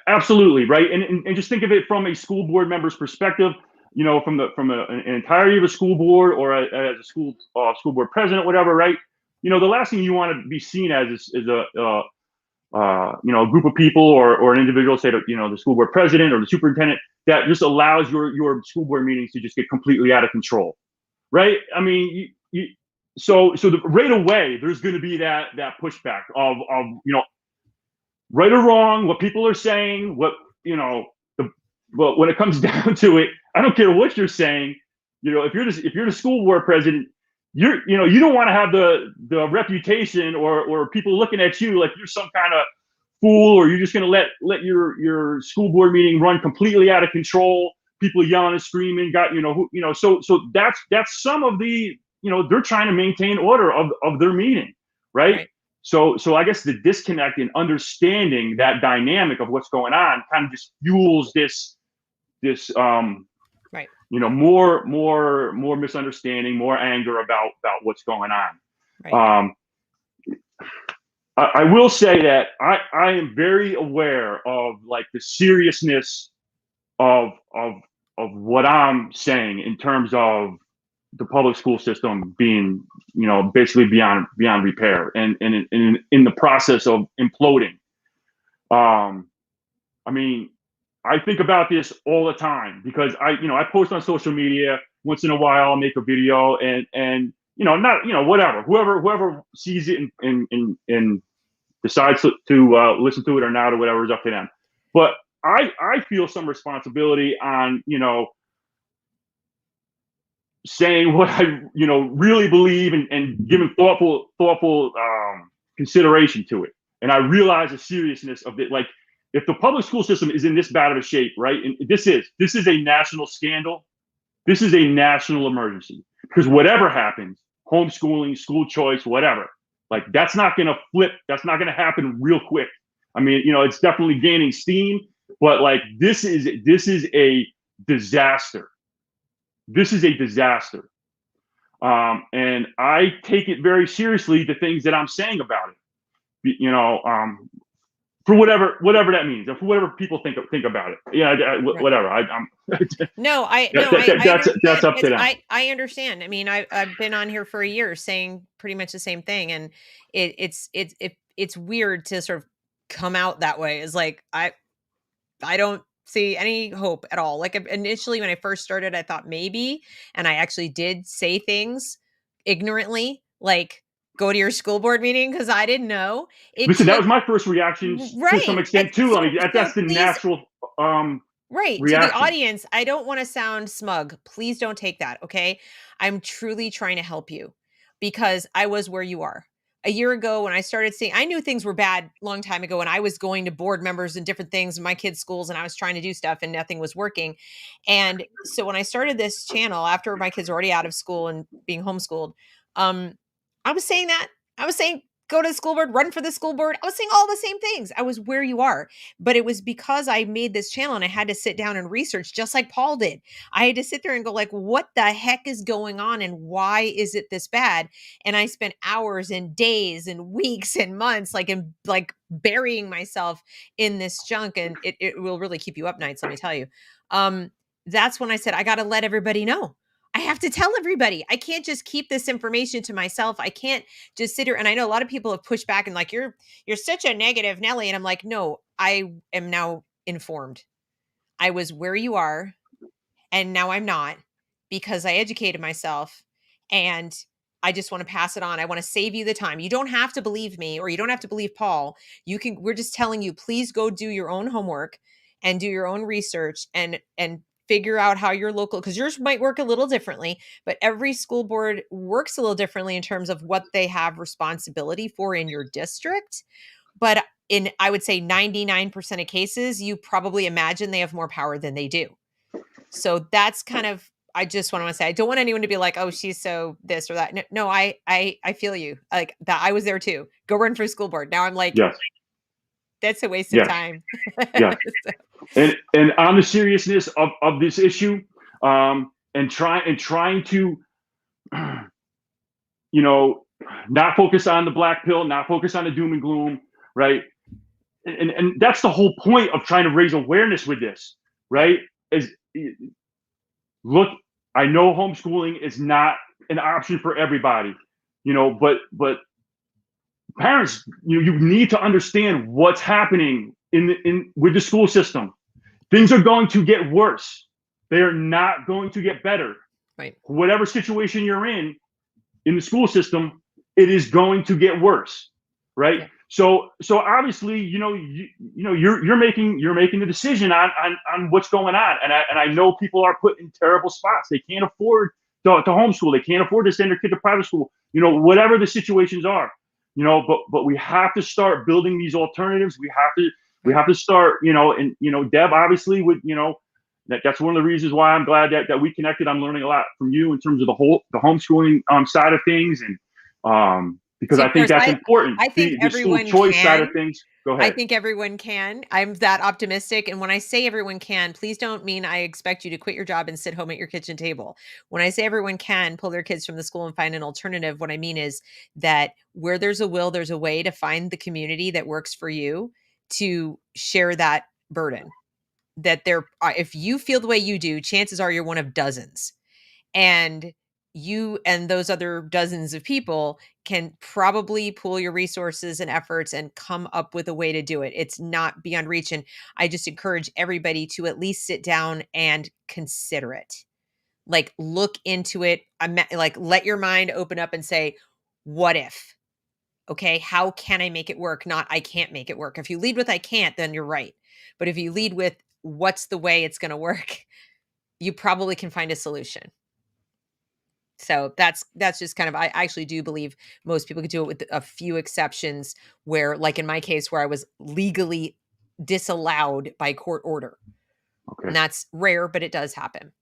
absolutely right, and just think of it from a school board member's perspective. An entirety of a school board, or as a school board president, whatever. Right. The last thing you want to be seen as is a group of people or an individual, say the school board president or the superintendent, that just allows your school board meetings to just get completely out of control, right? I mean, so right away there's going to be that pushback of right or wrong, what people are saying, but when it comes down to it, I don't care what you're saying. If you're the school board president, you don't want to have the reputation or people looking at you like you're some kind of fool, or you're just going to let your school board meeting run completely out of control. People yelling and screaming, so that's some of the, they're trying to maintain order of their meeting, right? So I guess the disconnect in understanding that dynamic of what's going on kind of just fuels this Right. More misunderstanding, more anger about what's going on. Right. I will say that I am very aware of like the seriousness of what I'm saying in terms of the public school system being, basically beyond repair and in the process of imploding. I mean, I think about this all the time because I post on social media once in a while. I'll make a video and not whatever, whoever sees it and decides to listen to it or not or whatever is up to them. But I feel some responsibility on saying what I really believe and giving thoughtful consideration to it. And I realize the seriousness of it. Like, if the public school system is in this bad of a shape, right? And this is a national scandal. This is a national emergency because whatever happens, homeschooling, school choice, whatever, like that's not going to flip. That's not going to happen real quick. I mean, it's definitely gaining steam, but like this is a disaster. This is a disaster. And I take it very seriously, the things that I'm saying about it, for whatever that means, and for whatever people think about it. Yeah, Right. whatever. I'm No, I that's understand. up to them. I understand. I mean, I've been on here for a year saying pretty much the same thing, and it's weird to sort of come out that way. It's like I don't see any hope at all. Like initially when I first started, I thought maybe, and I actually did say things ignorantly, like go to your school board meeting because I didn't know. It Listen, that took was my first reaction to some right. extent too. I mean, So that's the please, natural right, to the reaction. audience, I don't wanna sound smug. Please don't take that, okay? I'm truly trying to help you because I was where you are. A year ago when I started seeing I knew things were bad long time ago, and I was going to board members and different things in my kids' schools, and I was trying to do stuff, and nothing was working. And so when I started this channel after my kids were already out of school and being homeschooled, um, I was saying that. I was saying, "Go to the school board, run for the school board." I was saying all the same things. I was where you are. But it was because I made this channel and I had to sit down and research just like Paul did. I had to sit there and go like, what the heck is going on and why is it this bad? And I spent hours and days and weeks and months like burying myself in this junk, and it will really keep you up nights, let me tell you. Um that's when I said I got to let everybody know. I have to tell everybody. I can't just keep this information to myself. I can't just sit here, and I know a lot of people have pushed back and like you're such a negative Nelly, and I'm like, no, I am now informed. I was where you are, and now I'm not because I educated myself, and I just want to pass it on. I want to save you the time. You don't have to believe me or you don't have to believe Paul. We're just telling you, please go do your own homework and do your own research and figure out how your local, because yours might work a little differently, but every school board works a little differently in terms of what they have responsibility for in your district. But in, I would say 99% of cases, you probably imagine they have more power than they do. So that's kind of, I just want to say, I don't want anyone to be like, oh, she's so this or that. No, I feel you like that. I was there too. Go run for school board. Now I'm like, Yes. that's a waste of Yes. time. Yes. So, And on the seriousness of this issue, and trying to, not focus on the black pill, not focus on the doom and gloom, right? And that's the whole point of trying to raise awareness with this, right? Is look, I know homeschooling is not an option for everybody, but parents, you need to understand what's happening in with the school system. Things are going to get worse. They are not going to get better. right. Whatever situation you're in the school system, it is going to get worse, right? Yeah. So obviously, you're making the decision on what's going on, and I know people are put in terrible spots. They can't afford to homeschool. They can't afford to send their kid to private school. Whatever the situations are, but we have to start building these alternatives. We have to start, and Deb obviously would, that's one of the reasons why I'm glad that we connected. I'm learning a lot from you in terms of the homeschooling side of things, and because See, I of think course, that's important. I think The school everyone choice side of can. things. Go I ahead. think everyone can. I'm that optimistic. And when I say everyone can, please don't mean I expect you to quit your job and sit home at your kitchen table. When I say everyone can pull their kids from the school and find an alternative, what I mean is that where there's a will, there's a way to find the community that works for you to share that burden. That if you feel the way you do, chances are you're one of dozens. And you and those other dozens of people can probably pool your resources and efforts and come up with a way to do it. It's not beyond reach. And I just encourage everybody to at least sit down and consider it. Like, look into it. Like, let your mind open up and say, what if? Okay, how can I make it work? Not, I can't make it work. If you lead with I can't, then you're right. But if you lead with what's the way it's going to work, you probably can find a solution. So that's just kind of, I actually do believe most people could do it with a few exceptions where, like in my case, where I was legally disallowed by court order. Okay. And that's rare, but it does happen.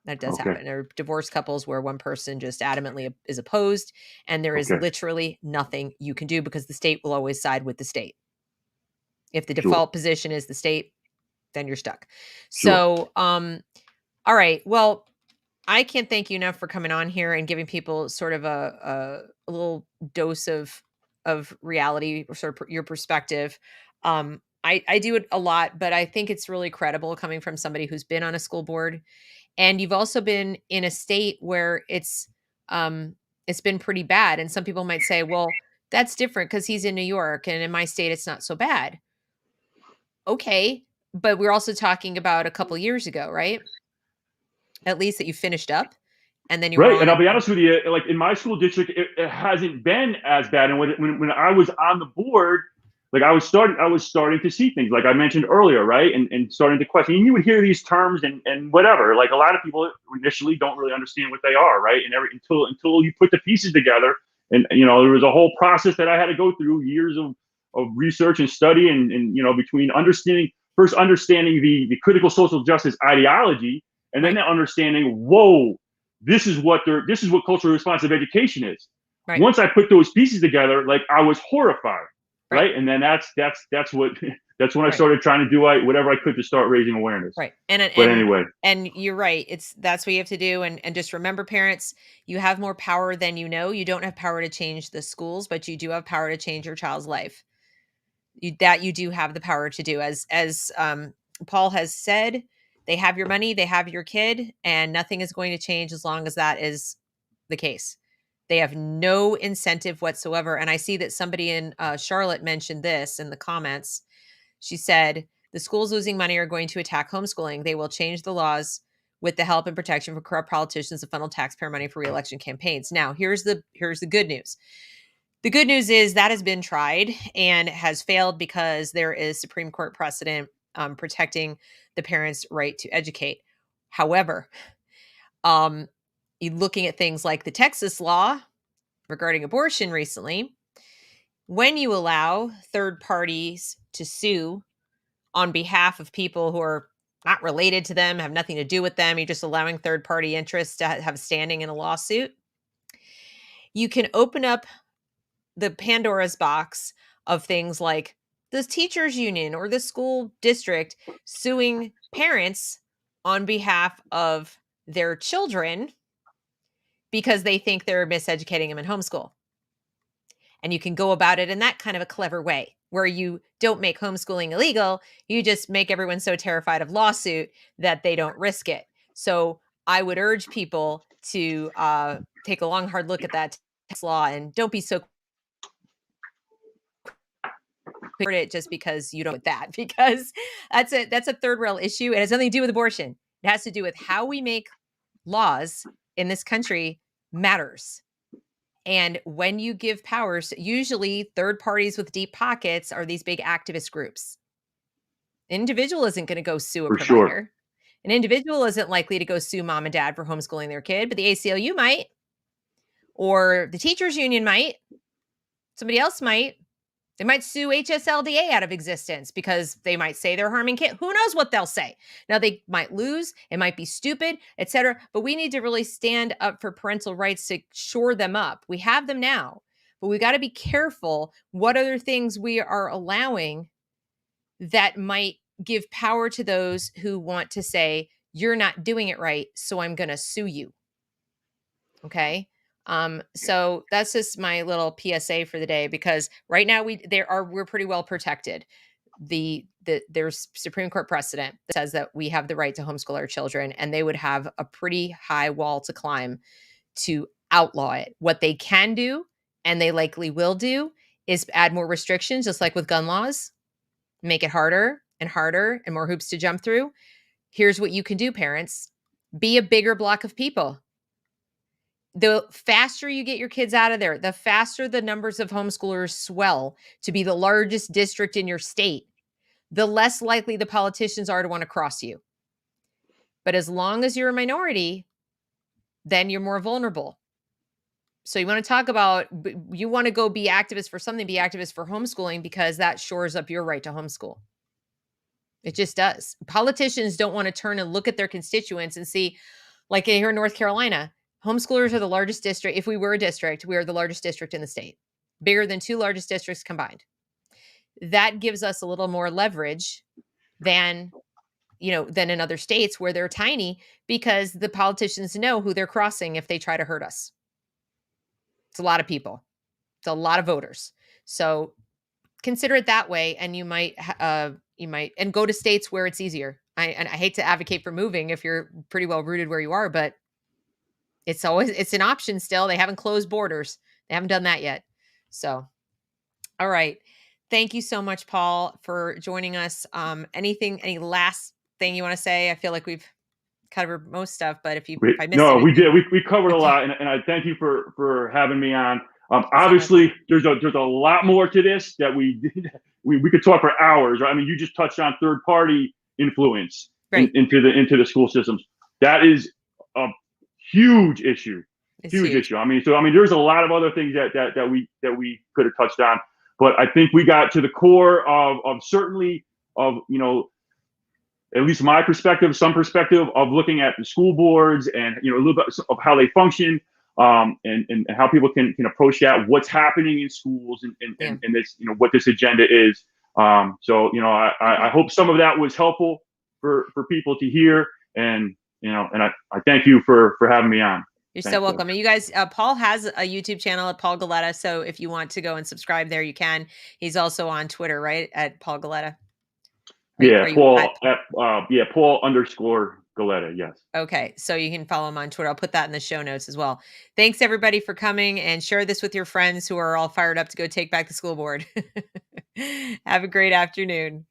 That does Okay. happen. There are divorce couples where one person just adamantly is opposed, and there is Okay. literally nothing you can do because the state will always side with the state. If the Sure. default position is the state, then you're stuck. Sure. So, all right. Well, I can't thank you enough for coming on here and giving people sort of a little dose of reality, or sort of your perspective. I do it a lot, but I think it's really credible coming from somebody who's been on a school board, and you've also been in a state where it's been pretty bad. And some people might say, well, that's different because he's in New York, and in my state it's not so bad. Okay, but we're also talking about a couple years ago, right? At least that you finished up, and then you went Right, and on I'll and be honest with you, like in my school district, it hasn't been as bad. And when I was on the board, like I was starting to see things like I mentioned earlier, right, and starting to question. And you would hear these terms and whatever. Like a lot of people initially don't really understand what they are, right? And until you put the pieces together, and there was a whole process that I had to go through, years of research and study, and between understanding the critical social justice ideology, and then right, understanding, whoa, this is what culturally responsive education is. right, Once I put those pieces together, like I was horrified, right, right? And then that's what that's when I right, started trying to do whatever I could to start raising awareness. right. But anyway, And you're right. That's what you have to do. And just remember, parents, you have more power than you know. You don't have power to change the schools, but you do have power to change your child's life. You do have the power to do. As Paul has said, they have your money, they have your kid, and nothing is going to change as long as that is the case. They have no incentive whatsoever. And I see that somebody in Charlotte mentioned this in the comments. She said, the schools losing money are going to attack homeschooling. They will change the laws with the help and protection from corrupt politicians to funnel taxpayer money for reelection campaigns. Now, here's the good news. The good news is that has been tried and has failed because there is Supreme Court precedent protecting the parents' right to educate. However, um, looking at things like the Texas law regarding abortion recently, when you allow third parties to sue on behalf of people who are not related to them, have nothing to do with them, you're just allowing third party interests to have standing in a lawsuit, you can open up the Pandora's box of things like the teachers union or the school district suing parents on behalf of their children because they think they're miseducating them in homeschool. And you can go about it in that kind of a clever way where you don't make homeschooling illegal. You just make everyone so terrified of lawsuit that they don't risk it. So I would urge people to take a long, hard look at that law and don't be so it just because you don't with that, because that's a third rail issue. It has nothing to do with abortion. It has to do with how we make laws in this country matters. And when you give powers, usually third parties with deep pockets are these big activist groups. An individual isn't going to go sue a for sure. provider. An individual isn't likely to go sue mom and dad for homeschooling their kid, but the ACLU might, or the teachers union might. Somebody else might. They might sue HSLDA out of existence because they might say they're harming kids. Who knows what they'll say? Now, they might lose. It might be stupid, etc. But we need to really stand up for parental rights to shore them up. We have them now, but we got to be careful what other things we are allowing that might give power to those who want to say, you're not doing it right, so I'm going to sue you. Okay. So that's just my little PSA for the day, because right now we're pretty well protected. There's Supreme Court precedent that says that we have the right to homeschool our children, and they would have a pretty high wall to climb to outlaw it. What they can do, and they likely will do, is add more restrictions, just like with gun laws, make it harder and harder and more hoops to jump through. Here's what you can do, parents: be a bigger block of people. The faster you get your kids out of there, the faster the numbers of homeschoolers swell to be the largest district in your state, the less likely the politicians are to want to cross you. But as long as you're a minority, then you're more vulnerable. So you want to talk about, you want to go be activists for something, be activists for homeschooling, because that shores up your right to homeschool. It just does. Politicians don't want to turn and look at their constituents and see, like here in North Carolina, homeschoolers are the largest district. If we were a district, we are the largest district in the state, bigger than 2 largest districts combined. That gives us a little more leverage than in other states where they're tiny, because the politicians know who they're crossing if they try to hurt us. It's a lot of people. It's a lot of voters. So consider it that way, and you might and go to states where it's easier. I hate to advocate for moving if you're pretty well rooted where you are, but it's an option still. They haven't closed borders. They haven't done that yet. So, all right. Thank you so much, Paul, for joining us. Any last thing you want to say? I feel like we've covered most stuff, but if I missed anything. We did. We covered a lot, and I thank you for having me on. Obviously, there's a lot more to this that we could talk for hours. Right? I mean, you just touched on third party influence into the school systems. That is a huge issue. Huge issue. I mean, there's a lot of other things that we could have touched on, but I think we got to the core of certainly of at least my perspective, some perspective of looking at the school boards and a little bit of how they function, and how people can approach that, what's happening in schools, and this what this agenda is. I hope some of that was helpful for people to hear, and I thank you for having me on. You're so welcome. And you guys, Paul has a YouTube channel at Paul Galletta, so if you want to go and subscribe there, you can. He's also on Twitter, right, at Paul Galletta. Paul _Galletta. Yes. Okay. So you can follow him on Twitter. I'll put that in the show notes as well. Thanks everybody for coming, and share this with your friends who are all fired up to go take back the school board. Have a great afternoon.